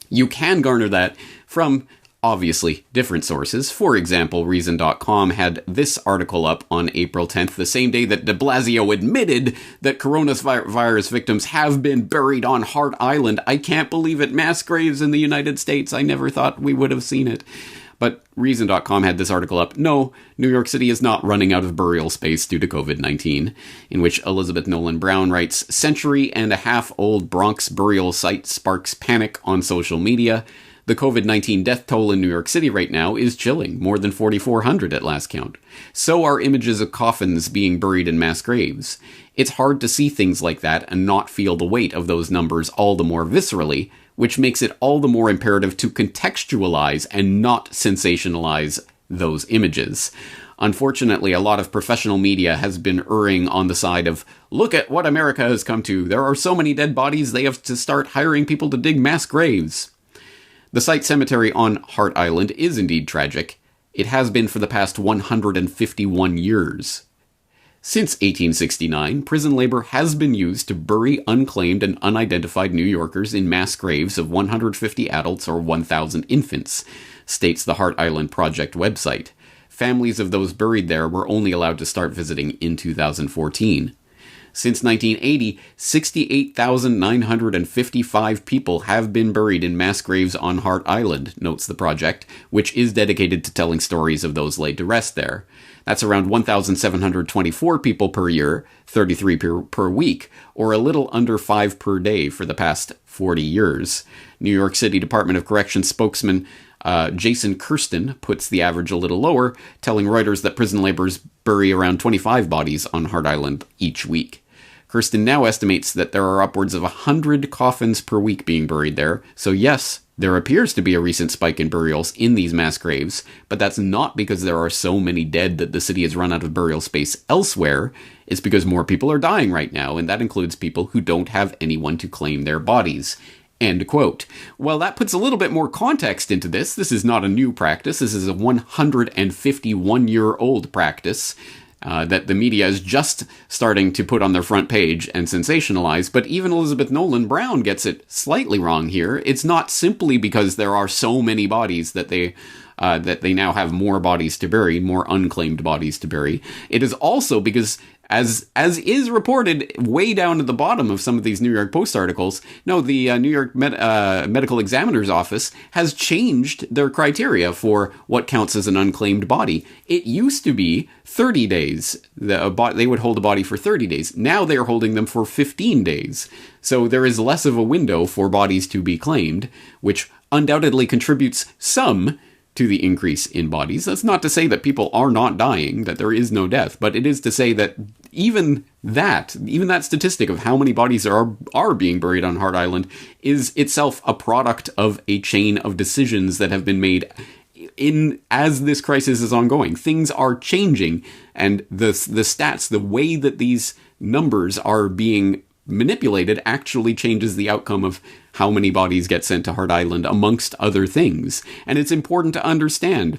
You can garner that from, obviously, different sources. For example, Reason.com had this article up on April 10th, the same day that de Blasio admitted that coronavirus victims have been buried on Heart Island. I can't believe it. Mass graves in the United States. I never thought we would have seen it. But Reason.com had this article up: no, New York City is not running out of burial space due to COVID-19, in which Elizabeth Nolan Brown writes, century-and-a-half-old Bronx burial site sparks panic on social media. The COVID-19 death toll in New York City right now is chilling, more than 4,400 at last count. So are images of coffins being buried in mass graves. It's hard to see things like that and not feel the weight of those numbers all the more viscerally, which makes it all the more imperative to contextualize and not sensationalize those images. Unfortunately, a lot of professional media has been erring on the side of, look at what America has come to. There are so many dead bodies, they have to start hiring people to dig mass graves. The site cemetery on Heart Island is indeed tragic. It has been for the past 151 years. Since 1869, prison labor has been used to bury unclaimed and unidentified New Yorkers in mass graves of 150 adults or 1,000 infants, states the Heart Island Project website. Families of those buried there were only allowed to start visiting in 2014. Since 1980, 68,955 people have been buried in mass graves on Heart Island, notes the project, which is dedicated to telling stories of those laid to rest there. That's around 1,724 people per year, 33 per week, or a little under 5 per day for the past 40 years. New York City Department of Corrections spokesman Jason Kirsten puts the average a little lower, telling Reuters that prison laborers bury around 25 bodies on Heart Island each week. Kirsten now estimates that there are upwards of 100 coffins per week being buried there, so yes, there appears to be a recent spike in burials in these mass graves, but that's not because there are so many dead that the city has run out of burial space elsewhere. It's because more people are dying right now, and that includes people who don't have anyone to claim their bodies. End quote. Well, that puts a little bit more context into this. This is not a new practice. This is a 151-year-old practice that the media is just starting to put on their front page and sensationalize. But even Elizabeth Nolan Brown gets it slightly wrong here. It's not simply because there are so many bodies that they now have more bodies to bury, more unclaimed bodies to bury. It is also because, as is reported way down at the bottom of some of these New York Post articles, no, the New York Medical Examiner's Office has changed their criteria for what counts as an unclaimed body. It used to be 30 days. They would hold a body for 30 days. Now they are holding them for 15 days. So there is less of a window for bodies to be claimed, which undoubtedly contributes some to the increase in bodies. That's not to say that people are not dying, that there is no death, but it is to say that even that statistic of how many bodies are being buried on Hart Island is itself a product of a chain of decisions that have been made as this crisis is ongoing. Things are changing, and the stats, the way that these numbers are being manipulated actually changes the outcome of how many bodies get sent to Hart Island, amongst other things. And it's important to understand,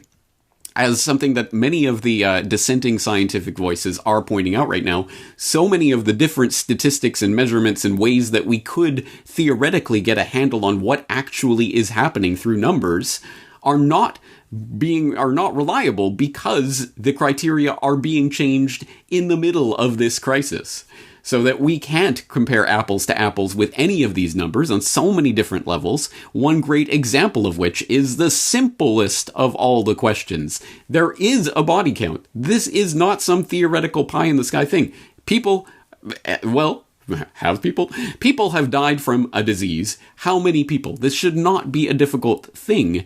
as something that many of the dissenting scientific voices are pointing out right now, so many of the different statistics and measurements and ways that we could theoretically get a handle on what actually is happening through numbers are not reliable, because the criteria are being changed in the middle of this crisis. So that we can't compare apples to apples with any of these numbers on so many different levels, one great example of which is the simplest of all the questions. There is a body count. This is not some theoretical pie-in-the-sky thing. People have died from a disease. How many people? This should not be a difficult thing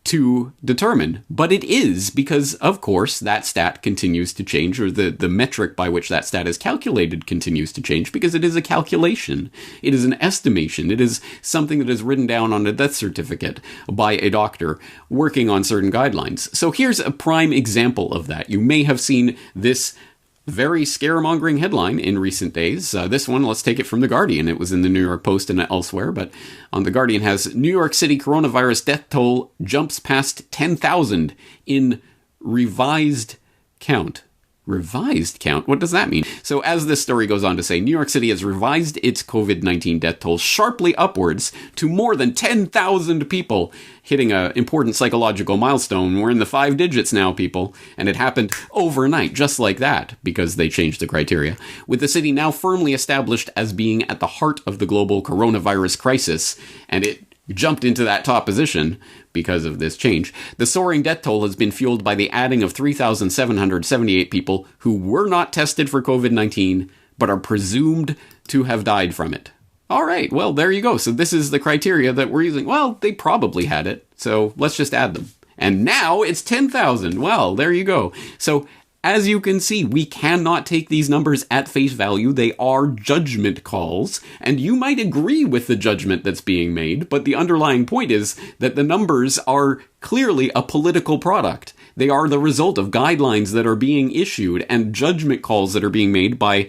to determine, but it is, because of course that stat continues to change, or the metric by which that stat is calculated continues to change, because it is a calculation. It is an estimation. It is something that is written down on a death certificate by a doctor working on certain guidelines. So here's a prime example of that. You may have seen this very scaremongering headline in recent days. This one, let's take it from The Guardian. It was in the New York Post and elsewhere, but on The Guardian has New York City coronavirus death toll jumps past 10,000 in revised count. Revised count? What does that mean? So as this story goes on to say, New York City has revised its COVID-19 death toll sharply upwards to more than 10,000 people, hitting an important psychological milestone. We're in the 5 digits now, people. And it happened overnight, just like that, because they changed the criteria. With the city now firmly established as being at the heart of the global coronavirus crisis, and it jumped into that top position because of this change. The soaring death toll has been fueled by the adding of 3,778 people who were not tested for COVID-19, but are presumed to have died from it. All right, well, there you go. So this is the criteria that we're using. Well, they probably had it, so let's just add them. And now it's 10,000. Well, there you go. So as you can see, we cannot take these numbers at face value. They are judgment calls, and you might agree with the judgment that's being made, but the underlying point is that the numbers are clearly a political product. They are the result of guidelines that are being issued and judgment calls that are being made by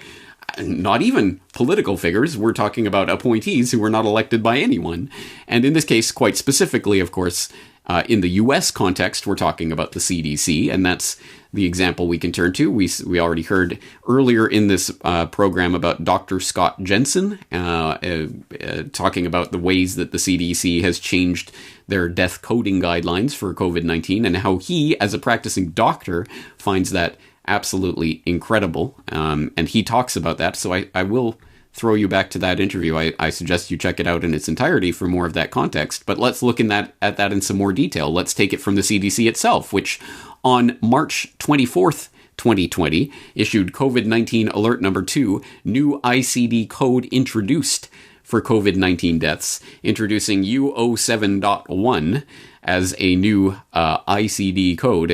not even political figures. We're talking about appointees who were not elected by anyone. And in this case, quite specifically, of course, in the U.S. context, we're talking about the CDC, and that's the example we can turn to. We already heard earlier in this program about Dr. Scott Jensen talking about the ways that the CDC has changed their death coding guidelines for COVID-19, and how he, as a practicing doctor, finds that absolutely incredible. And he talks about that, so I will throw you back to that interview. I suggest you check it out in its entirety for more of that context. But let's look at that in some more detail. Let's take it from the CDC itself, which on March 24th, 2020, issued COVID-19 Alert Number 2, new ICD code introduced for COVID-19 deaths, introducing U07.1 as a new ICD code,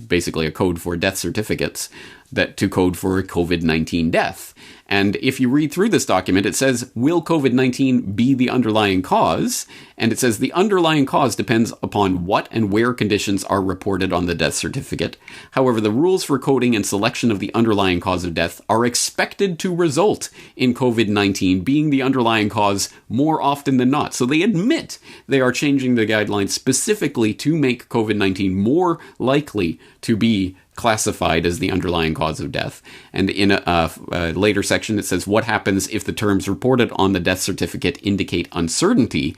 basically a code for death certificates, to code for a COVID-19 death. And if you read through this document, it says, will COVID-19 be the underlying cause? And it says the underlying cause depends upon what and where conditions are reported on the death certificate. However, the rules for coding and selection of the underlying cause of death are expected to result in COVID-19 being the underlying cause more often than not. So they admit they are changing the guidelines specifically to make COVID-19 more likely to be classified as the underlying cause of death. And in a later section, it says, what happens if the terms reported on the death certificate indicate uncertainty?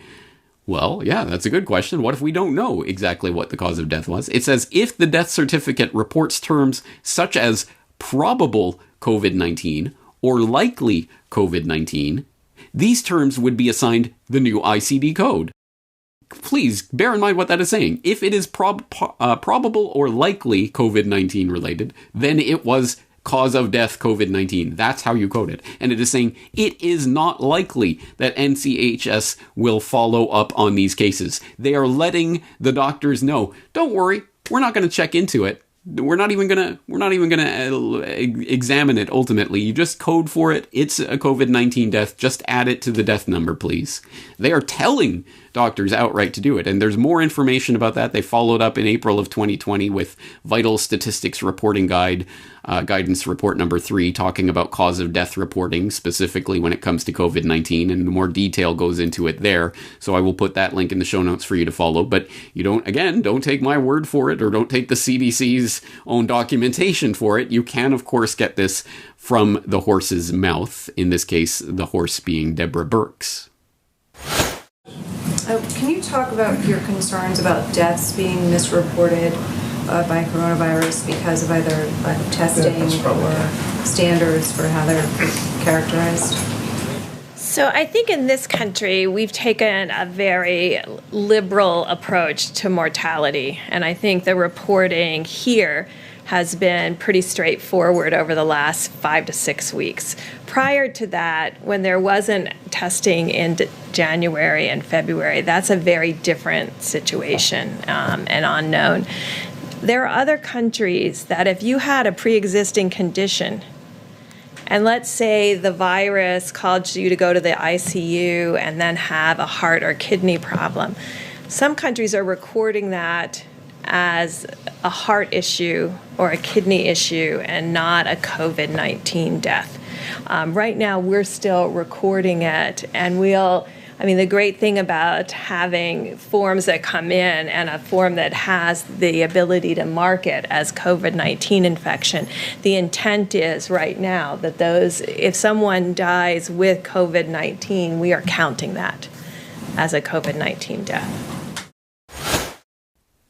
Well, yeah, that's a good question. What if we don't know exactly what the cause of death was? It says, if the death certificate reports terms such as probable COVID-19 or likely COVID-19, these terms would be assigned the new ICD code. Please bear in mind what that is saying. If it is probable or likely COVID-19 related, then it was cause of death, COVID-19. That's how you code it. And it is saying it is not likely that NCHS will follow up on these cases. They are letting the doctors know, don't worry, we're not going to check into it. We're not even gonna examine it ultimately. You just code for it. It's a COVID-19 death. Just add it to the death number, please. They are telling doctors outright to do it. And there's more information about that. They followed up in April of 2020 with Vital Statistics Reporting Guide, Guidance Report number 3, talking about cause of death reporting, specifically when it comes to COVID-19, and more detail goes into it there. So I will put that link in the show notes for you to follow. But you don't take my word for it, or don't take the CDC's own documentation for it. You can, of course, get this from the horse's mouth, in this case, the horse being Deborah Birx. Can you talk about your concerns about deaths being misreported by coronavirus because of either lack of testing or standards for how they're characterized? So I think in this country, we've taken a very liberal approach to mortality. And I think the reporting here has been pretty straightforward over the last 5 to 6 weeks. Prior to that, when there wasn't testing in January and February, that's a very different situation and unknown. There are other countries that if you had a pre-existing condition, and let's say the virus caused you to go to the ICU and then have a heart or kidney problem, some countries are recording that as a heart issue or a kidney issue and not a COVID-19 death. Right now, we're still recording it, and the great thing about having forms that come in and a form that has the ability to mark it as COVID-19 infection, the intent is right now that if someone dies with COVID-19, we are counting that as a COVID-19 death.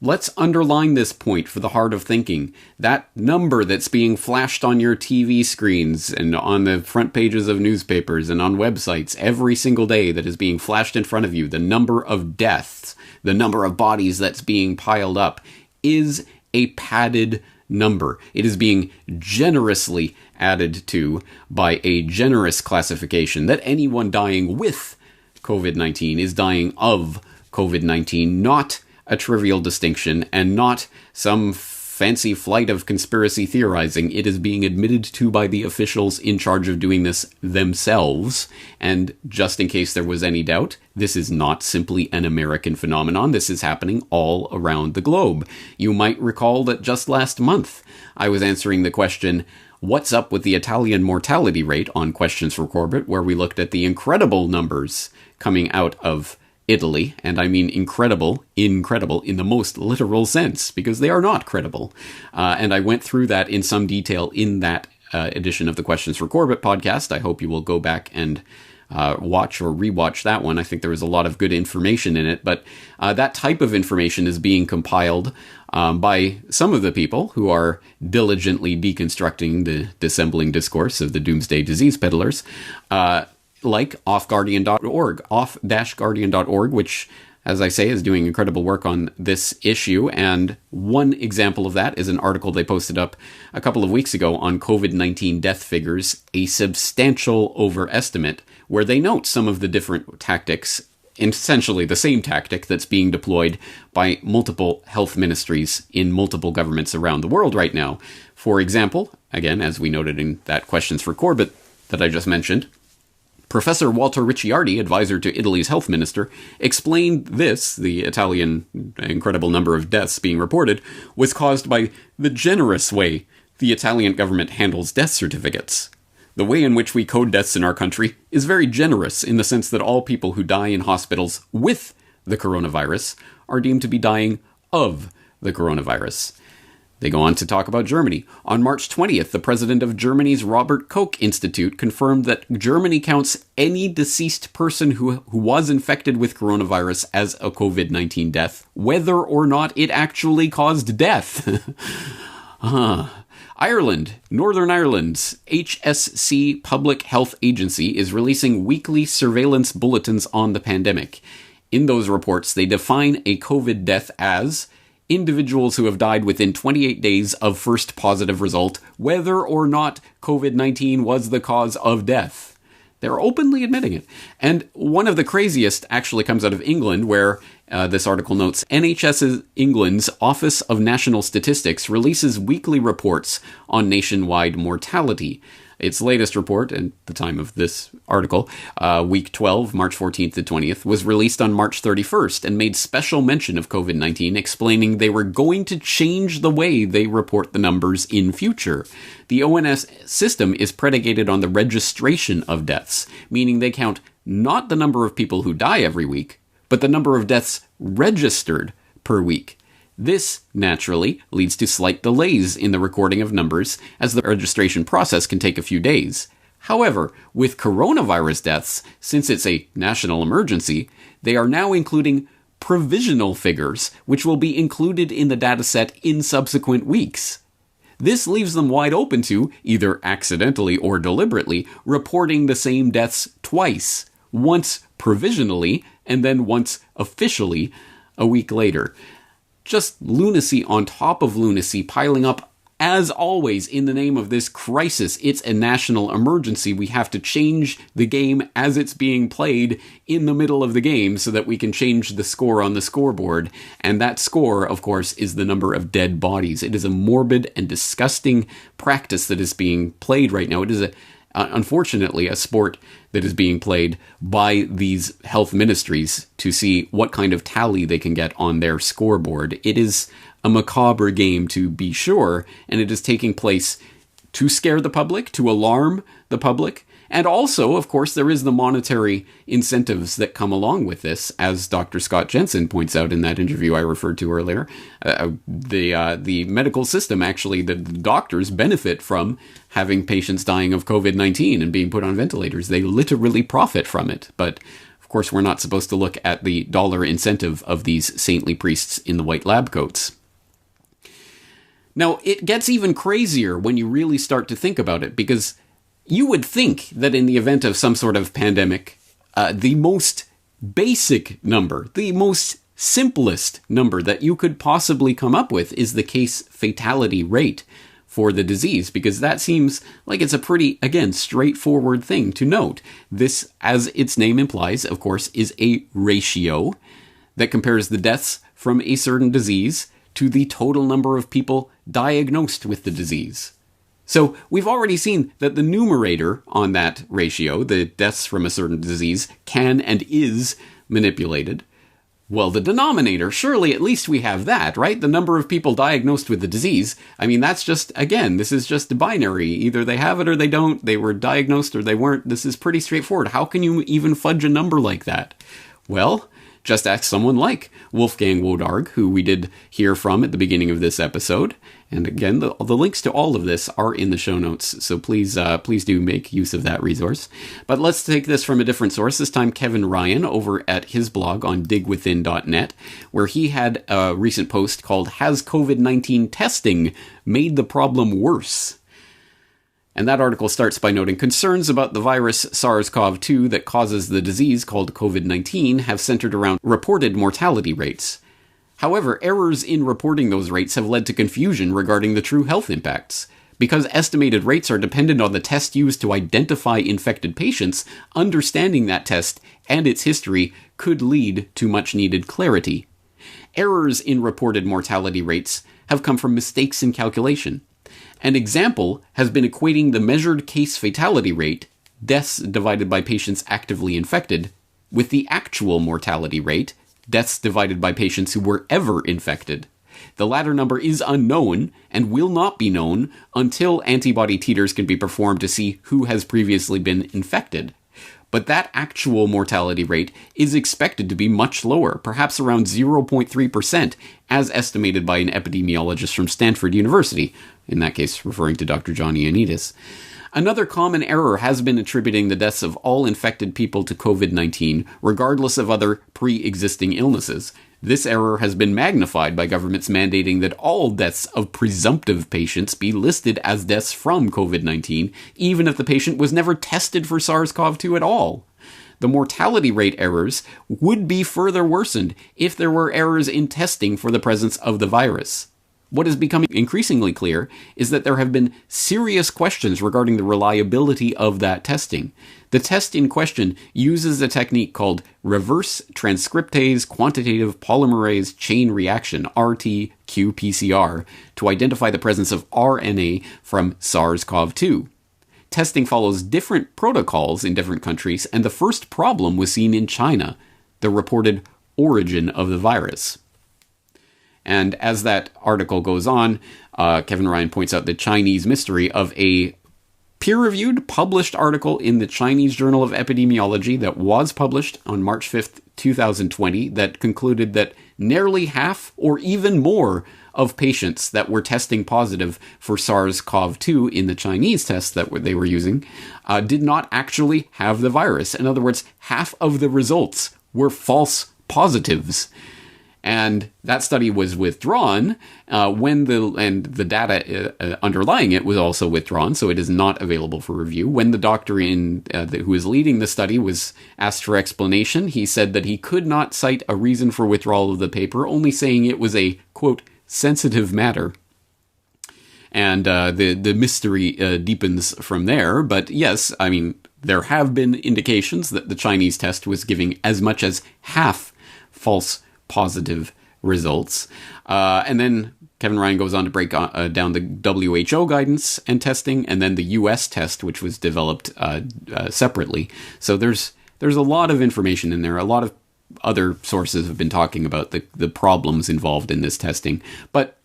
Let's underline this point for the heart of thinking. That number that's being flashed on your TV screens and on the front pages of newspapers and on websites every single day that is being flashed in front of you, the number of deaths, the number of bodies that's being piled up, is a padded number. It is being generously added to by a generous classification that anyone dying with COVID-19 is dying of COVID-19, not a trivial distinction, and not some fancy flight of conspiracy theorizing. It is being admitted to by the officials in charge of doing this themselves. And just in case there was any doubt, this is not simply an American phenomenon. This is happening all around the globe. You might recall that just last month, I was answering the question, what's up with the Italian mortality rate on Questions for Corbett, where we looked at the incredible numbers coming out of Italy, and I mean incredible in the most literal sense, because they are not credible. And I went through that in some detail in that edition of the Questions for Corbett podcast. I hope you will go back and watch or rewatch that one. I think there was a lot of good information in it, but that type of information is being compiled by some of the people who are diligently deconstructing the dissembling discourse of the doomsday disease peddlers, like off-guardian.org, which, as I say, is doing incredible work on this issue. And one example of that is an article they posted up a couple of weeks ago on COVID-19 death figures, a substantial overestimate, where they note some of the different tactics, essentially the same tactic that's being deployed by multiple health ministries in multiple governments around the world right now. For example, again, as we noted in that Questions for Corbett that I just mentioned, Professor Walter Ricciardi, advisor to Italy's health minister, explained this, the Italian incredible number of deaths being reported, was caused by the generous way the Italian government handles death certificates. The way in which we code deaths in our country is very generous in the sense that all people who die in hospitals with the coronavirus are deemed to be dying of the coronavirus. They go on to talk about Germany. On March 20th, the president of Germany's Robert Koch Institute confirmed that Germany counts any deceased person who was infected with coronavirus as a COVID-19 death, whether or not it actually caused death. Ireland, Northern Ireland's HSC Public Health Agency is releasing weekly surveillance bulletins on the pandemic. In those reports, they define a COVID death as individuals who have died within 28 days of first positive result, whether or not COVID-19 was the cause of death. They're openly admitting it. And one of the craziest actually comes out of England, where this article notes, NHS England's Office of National Statistics releases weekly reports on nationwide mortality. Its latest report, at the time of this article, week 12, March 14th to 20th, was released on March 31st and made special mention of COVID-19, explaining they were going to change the way they report the numbers in future. The ONS system is predicated on the registration of deaths, meaning they count not the number of people who die every week, but the number of deaths registered per week. This, naturally, leads to slight delays in the recording of numbers, as the registration process can take a few days. However, with coronavirus deaths, since it's a national emergency, they are now including provisional figures, which will be included in the dataset in subsequent weeks. This leaves them wide open to, either accidentally or deliberately, reporting the same deaths twice, once provisionally and then once officially a week later. Just lunacy on top of lunacy piling up, as always, in the name of this crisis. It's a national emergency. We have to change the game as it's being played in the middle of the game so that we can change the score on the scoreboard. And that score, of course, is the number of dead bodies. It is a morbid and disgusting practice that is being played right now. It is unfortunately a sport that is being played by these health ministries to see what kind of tally they can get on their scoreboard. It is a macabre game, to be sure, and it is taking place to scare the public, to alarm the public. And also, of course, there is the monetary incentives that come along with this, as Dr. Scott Jensen points out in that interview I referred to earlier. The medical system, actually, the doctors benefit from having patients dying of COVID-19 and being put on ventilators. They literally profit from it. But, of course, we're not supposed to look at the dollar incentive of these saintly priests in the white lab coats. Now, it gets even crazier when you really start to think about it, because you would think that in the event of some sort of pandemic, the most basic number, the most simplest number that you could possibly come up with is the case fatality rate for the disease, because that seems like it's a pretty, again, straightforward thing to note. This, as its name implies, of course, is a ratio that compares the deaths from a certain disease to the total number of people diagnosed with the disease. So we've already seen that the numerator on that ratio, the deaths from a certain disease, can and is manipulated. Well, the denominator, surely at least we have that, right? The number of people diagnosed with the disease. I mean, that's just, again, this is just binary. Either they have it or they don't. They were diagnosed or they weren't. This is pretty straightforward. How can you even fudge a number like that? Well, just ask someone like Wolfgang Wodarg, who we did hear from at the beginning of this episode. And again, the links to all of this are in the show notes, so please do make use of that resource. But let's take this from a different source, this time Kevin Ryan over at his blog on digwithin.net, where he had a recent post called, "Has COVID-19 testing made the problem worse?" And that article starts by noting concerns about the virus SARS-CoV-2 that causes the disease called COVID-19 have centered around reported mortality rates. However, errors in reporting those rates have led to confusion regarding the true health impacts. Because estimated rates are dependent on the test used to identify infected patients, understanding that test and its history could lead to much-needed clarity. Errors in reported mortality rates have come from mistakes in calculation. An example has been equating the measured case fatality rate, deaths divided by patients actively infected, with the actual mortality rate, deaths divided by patients who were ever infected. The latter number is unknown and will not be known until antibody titers can be performed to see who has previously been infected. But that actual mortality rate is expected to be much lower, perhaps around 0.3%, as estimated by an epidemiologist from Stanford University, in that case referring to Dr. John Ioannidis. Another common error has been attributing the deaths of all infected people to COVID-19, regardless of other pre-existing illnesses. This error has been magnified by governments mandating that all deaths of presumptive patients be listed as deaths from COVID-19, even if the patient was never tested for SARS-CoV-2 at all. the mortality rate errors would be further worsened if there were errors in testing for the presence of the virus. What is becoming increasingly clear is that there have been serious questions regarding the reliability of that testing. The test in question uses a technique called reverse transcriptase quantitative polymerase chain reaction, RT-qPCR, to identify the presence of RNA from SARS-CoV-2. Testing follows different protocols in different countries, and the first problem was seen in China, the reported origin of the virus. And as that article goes on, Kevin Ryan points out the Chinese mystery of a peer-reviewed, published article in the Chinese Journal of Epidemiology that was published on March 5th, 2020, that concluded that nearly half or even more of patients that were testing positive for SARS-CoV-2 in the Chinese tests that they were using did not actually have the virus. In other words, half of the results were false positives. And that study was withdrawn and the data underlying it was also withdrawn, so it is not available for review. When the doctor who is leading the study was asked for explanation, he said that he could not cite a reason for withdrawal of the paper, only saying it was a, quote, sensitive matter. And the mystery deepens from there. But yes, I mean, there have been indications that the Chinese test was giving as much as half false positive results. And then Kevin Ryan goes on to break down the WHO guidance and testing, and then the US test, which was developed separately. So there's a lot of information in there. A lot of other sources have been talking about the problems involved in this testing. But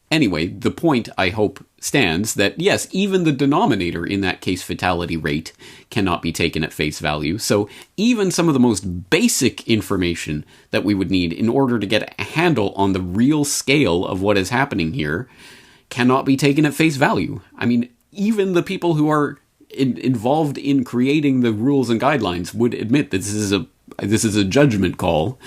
anyway, the point, I hope, stands that, yes, even the denominator in that case fatality rate cannot be taken at face value. So even some of the most basic information that we would need in order to get a handle on the real scale of what is happening here cannot be taken at face value. I mean, even the people who are involved in creating the rules and guidelines would admit that this is a judgment call.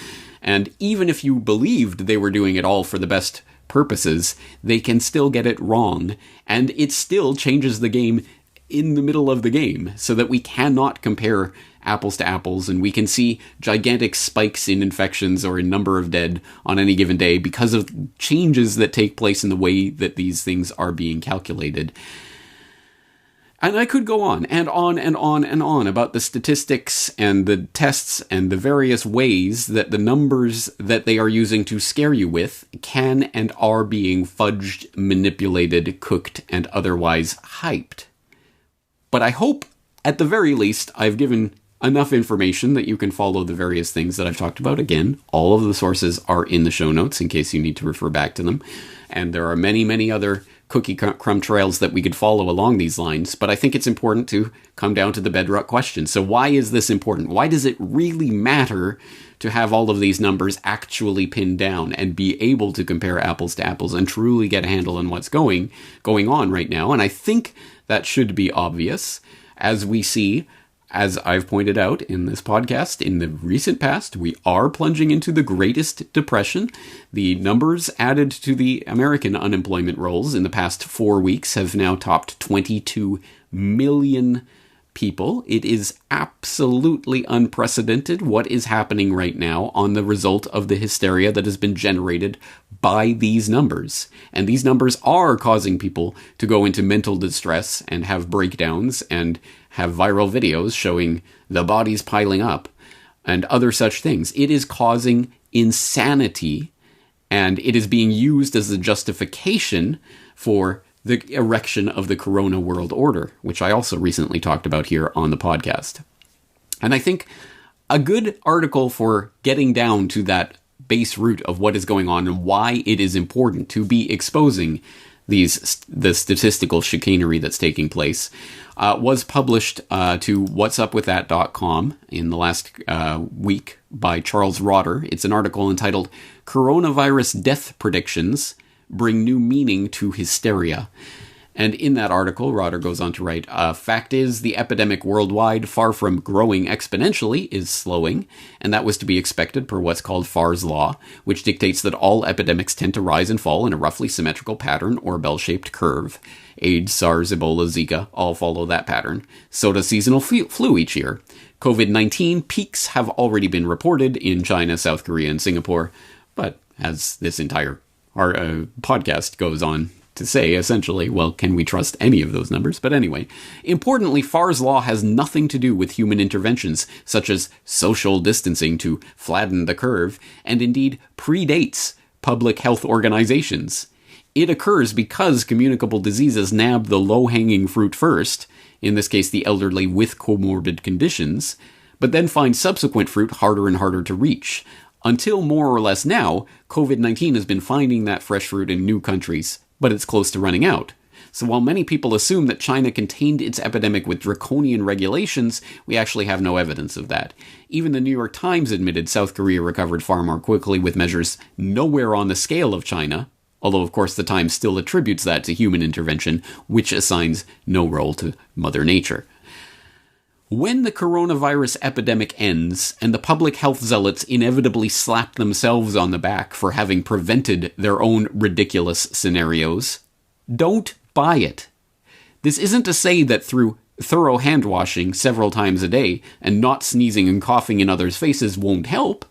And even if you believed they were doing it all for the best purposes, they can still get it wrong, and it still changes the game in the middle of the game, so that we cannot compare apples to apples, and we can see gigantic spikes in infections or in number of dead on any given day because of changes that take place in the way that these things are being calculated. And I could go on and on and on and on about the statistics and the tests and the various ways that the numbers that they are using to scare you with can and are being fudged, manipulated, cooked, and otherwise hyped. But I hope, at the very least, I've given enough information that you can follow the various things that I've talked about. Again, all of the sources are in the show notes in case you need to refer back to them. And there are many, many other cookie crumb trails that we could follow along these lines, but I think it's important to come down to the bedrock question. So why is this important? Why does it really matter to have all of these numbers actually pinned down and be able to compare apples to apples and truly get a handle on what's going on right now? And I think that should be obvious, as we see, as I've pointed out in this podcast, in the recent past, we are plunging into the Greatest Depression. The numbers added to the American unemployment rolls in the past 4 weeks have now topped 22 million people. It is absolutely unprecedented what is happening right now on the result of the hysteria that has been generated by these numbers. And these numbers are causing people to go into mental distress and have breakdowns and have viral videos showing the bodies piling up and other such things. It is causing insanity, and it is being used as a justification for the erection of the Corona World Order, which I also recently talked about here on the podcast. And I think a good article for getting down to that base root of what is going on and why it is important to be exposing the statistical chicanery that's taking place was published to whatsupwiththat.com in the last week by Charles Rotter. It's an article entitled "Coronavirus Death Predictions Bring New Meaning to Hysteria." And in that article, Rotter goes on to write, fact is, the epidemic worldwide, far from growing exponentially, is slowing, and that was to be expected per what's called Farr's law, which dictates that all epidemics tend to rise and fall in a roughly symmetrical pattern or bell-shaped curve. AIDS, SARS, Ebola, Zika all follow that pattern. So does seasonal flu each year. COVID-19 peaks have already been reported in China, South Korea, and Singapore, but as this entire podcast goes on to say, essentially, well, can we trust any of those numbers? But anyway, importantly, Farr's law has nothing to do with human interventions, such as social distancing to flatten the curve, and indeed predates public health organizations. It occurs because communicable diseases nab the low-hanging fruit first, in this case the elderly with comorbid conditions, but then find subsequent fruit harder and harder to reach. Until more or less now, COVID-19 has been finding that fresh fruit in new countries, but it's close to running out. So while many people assume that China contained its epidemic with draconian regulations, we actually have no evidence of that. Even the New York Times admitted South Korea recovered far more quickly with measures nowhere on the scale of China, although of course the Times still attributes that to human intervention, which assigns no role to Mother Nature. When the coronavirus epidemic ends, and the public health zealots inevitably slap themselves on the back for having prevented their own ridiculous scenarios, don't buy it. This isn't to say that through thorough hand washing several times a day and not sneezing and coughing in others' faces won't help.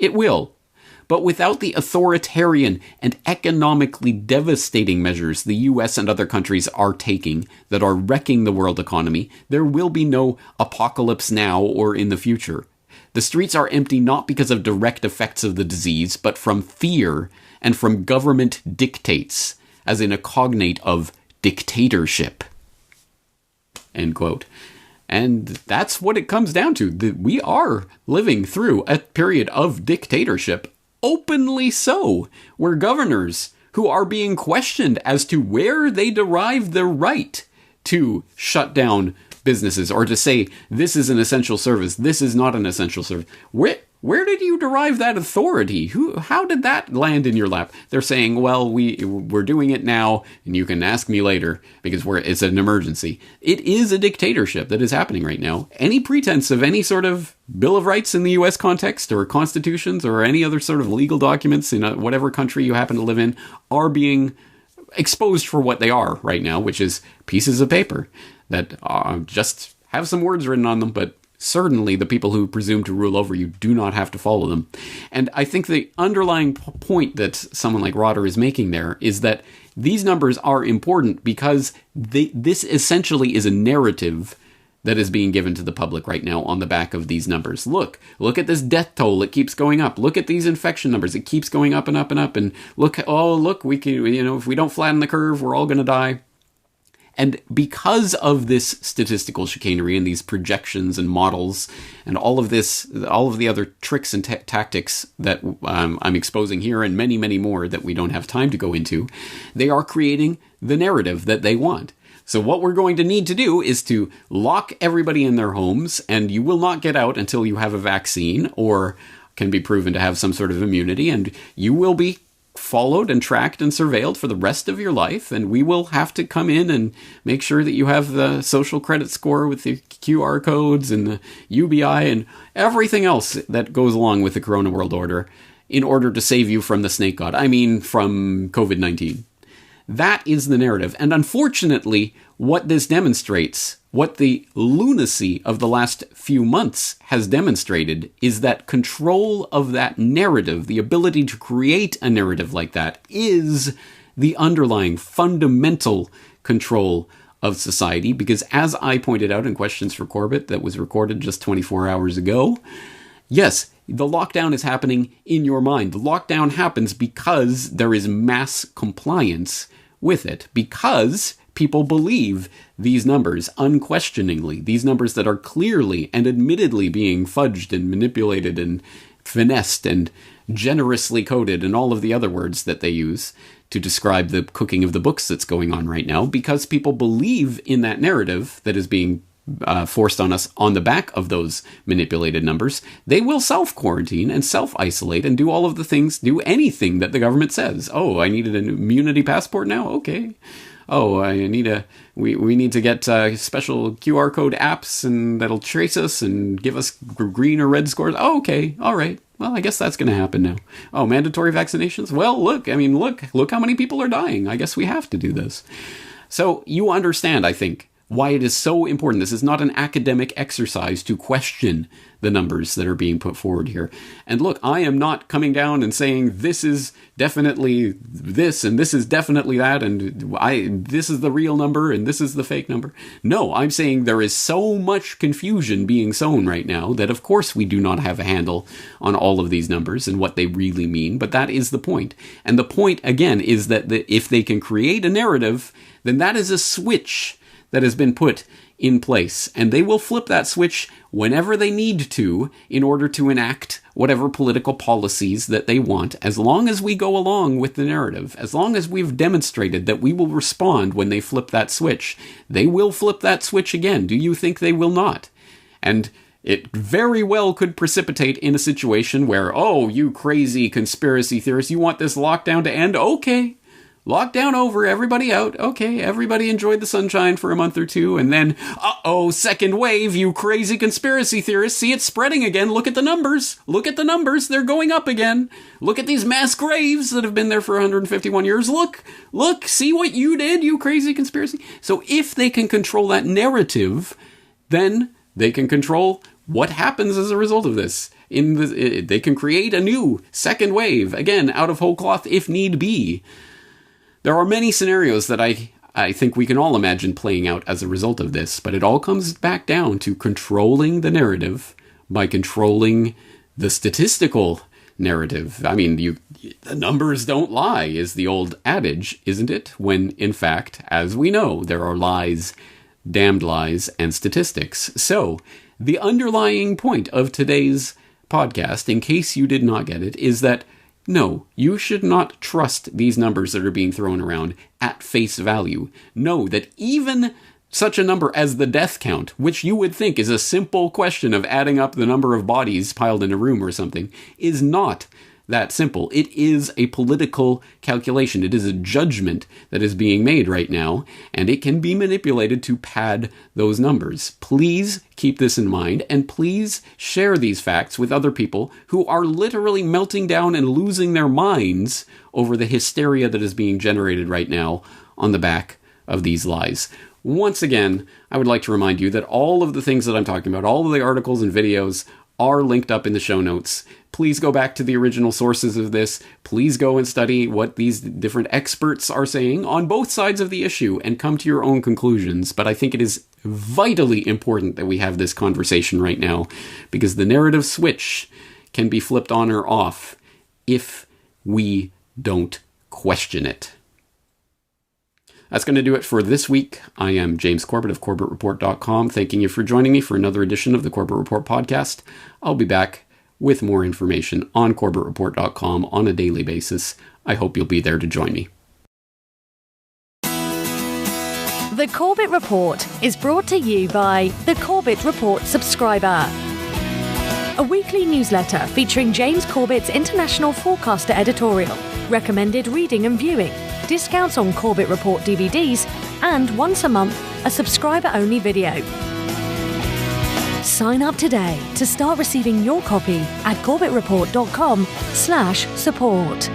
It will. But without the authoritarian and economically devastating measures the US and other countries are taking that are wrecking the world economy, there will be no apocalypse now or in the future. The streets are empty not because of direct effects of the disease, but from fear and from government dictates, as in a cognate of dictatorship. End quote. And that's what it comes down to. We are living through a period of dictatorship. Openly so, where governors who are being questioned as to where they derive the right to shut down businesses or to say this is an essential service, this is not an essential service. Where did you derive that authority? How did that land in your lap? They're saying, well, we're doing it now, and you can ask me later because it's an emergency. It is a dictatorship that is happening right now. Any pretense of any sort of Bill of Rights in the U.S. context or constitutions or any other sort of legal documents in whatever country you happen to live in are being exposed for what they are right now, which is pieces of paper that just have some words written on them, but certainly the people who presume to rule over you do not have to follow them. And I think the underlying point that someone like Rotter is making there is that these numbers are important because this essentially is a narrative that is being given to the public right now on the back of these numbers. Look at this death toll. It keeps going up. Look at these infection numbers. It keeps going up and up and up. And look, we can, if we don't flatten the curve, we're all going to die. And because of this statistical chicanery and these projections and models and all of the other tricks and tactics that I'm exposing here and many, many more that we don't have time to go into, they are creating the narrative that they want. So what we're going to need to do is to lock everybody in their homes, and you will not get out until you have a vaccine or can be proven to have some sort of immunity, and you will be followed and tracked and surveilled for the rest of your life, and we will have to come in and make sure that you have the social credit score with the QR codes and the UBI and everything else that goes along with the Corona World Order in order to save you from the snake god. I mean, from COVID-19. That is the narrative. And unfortunately, what this demonstrates, what the lunacy of the last few months has demonstrated, is that control of that narrative, the ability to create a narrative like that, is the underlying fundamental control of society. Because as I pointed out in Questions for Corbett that was recorded just 24 hours ago, yes, the lockdown is happening in your mind. The lockdown happens because there is mass compliance with it, because people believe these numbers unquestioningly, these numbers that are clearly and admittedly being fudged and manipulated and finessed and generously coded and all of the other words that they use to describe the cooking of the books that's going on right now, because people believe in that narrative that is being forced on us on the back of those manipulated numbers. They will self-quarantine and self-isolate and do all of the things, do anything that the government says. Oh, I needed an immunity passport now? Okay. we need to get special QR code apps and that'll trace us and give us green or red scores. Oh, okay, all right. Well, I guess that's going to happen now. Oh, mandatory vaccinations? Well, look how many people are dying. I guess we have to do this. So you understand, I think, why it is so important. This is not an academic exercise to question the numbers that are being put forward here. And look, I am not coming down and saying this is definitely this and this is definitely that and this is the real number and this is the fake number. No, I'm saying there is so much confusion being sown right now that of course we do not have a handle on all of these numbers and what they really mean, but that is the point. And the point, again, is that if they can create a narrative, then that is a switch that has been put in place, and they will flip that switch whenever they need to in order to enact whatever political policies that they want, as long as we go along with the narrative, as long as we've demonstrated that we will respond when they flip that switch. They will flip that switch again. Do you think they will not? And it very well could precipitate in a situation where, oh, you crazy conspiracy theorists, you want this lockdown to end? Okay. Lockdown over, everybody out. Okay, everybody enjoyed the sunshine for a month or two, and then, second wave, you crazy conspiracy theorists. See, it's spreading again. Look at the numbers. Look at the numbers. They're going up again. Look at these mass graves that have been there for 151 years. Look, see what you did, you crazy conspiracy. So if they can control that narrative, then they can control what happens as a result of this. They can create a new second wave, again, out of whole cloth if need be. There are many scenarios that I think we can all imagine playing out as a result of this, but it all comes back down to controlling the narrative by controlling the statistical narrative. I mean, the numbers don't lie is the old adage, isn't it? When, in fact, as we know, there are lies, damned lies, and statistics. So, the underlying point of today's podcast, in case you did not get it, is that no, you should not trust these numbers that are being thrown around at face value. Know that even such a number as the death count, which you would think is a simple question of adding up the number of bodies piled in a room or something, is not that simple. It is a political calculation. It is a judgment that is being made right now, and it can be manipulated to pad those numbers. Please keep this in mind, and please share these facts with other people who are literally melting down and losing their minds over the hysteria that is being generated right now on the back of these lies. Once again, I would like to remind you that all of the things that I'm talking about, all of the articles and videos, are linked up in the show notes. Please go back to the original sources of this. Please go and study what these different experts are saying on both sides of the issue and come to your own conclusions. But I think it is vitally important that we have this conversation right now, because the narrative switch can be flipped on or off if we don't question it. That's going to do it for this week. I am James Corbett of corbettreport.com, thanking you for joining me for another edition of the Corbett Report podcast. I'll be back with more information on corbettreport.com on a daily basis. I hope you'll be there to join me. The Corbett Report is brought to you by the Corbett Report subscriber, a weekly newsletter featuring James Corbett's International Forecaster editorial, recommended reading and viewing, discounts on Corbett Report DVDs, and once a month, a subscriber-only video. Sign up today to start receiving your copy at corbettreport.com/support.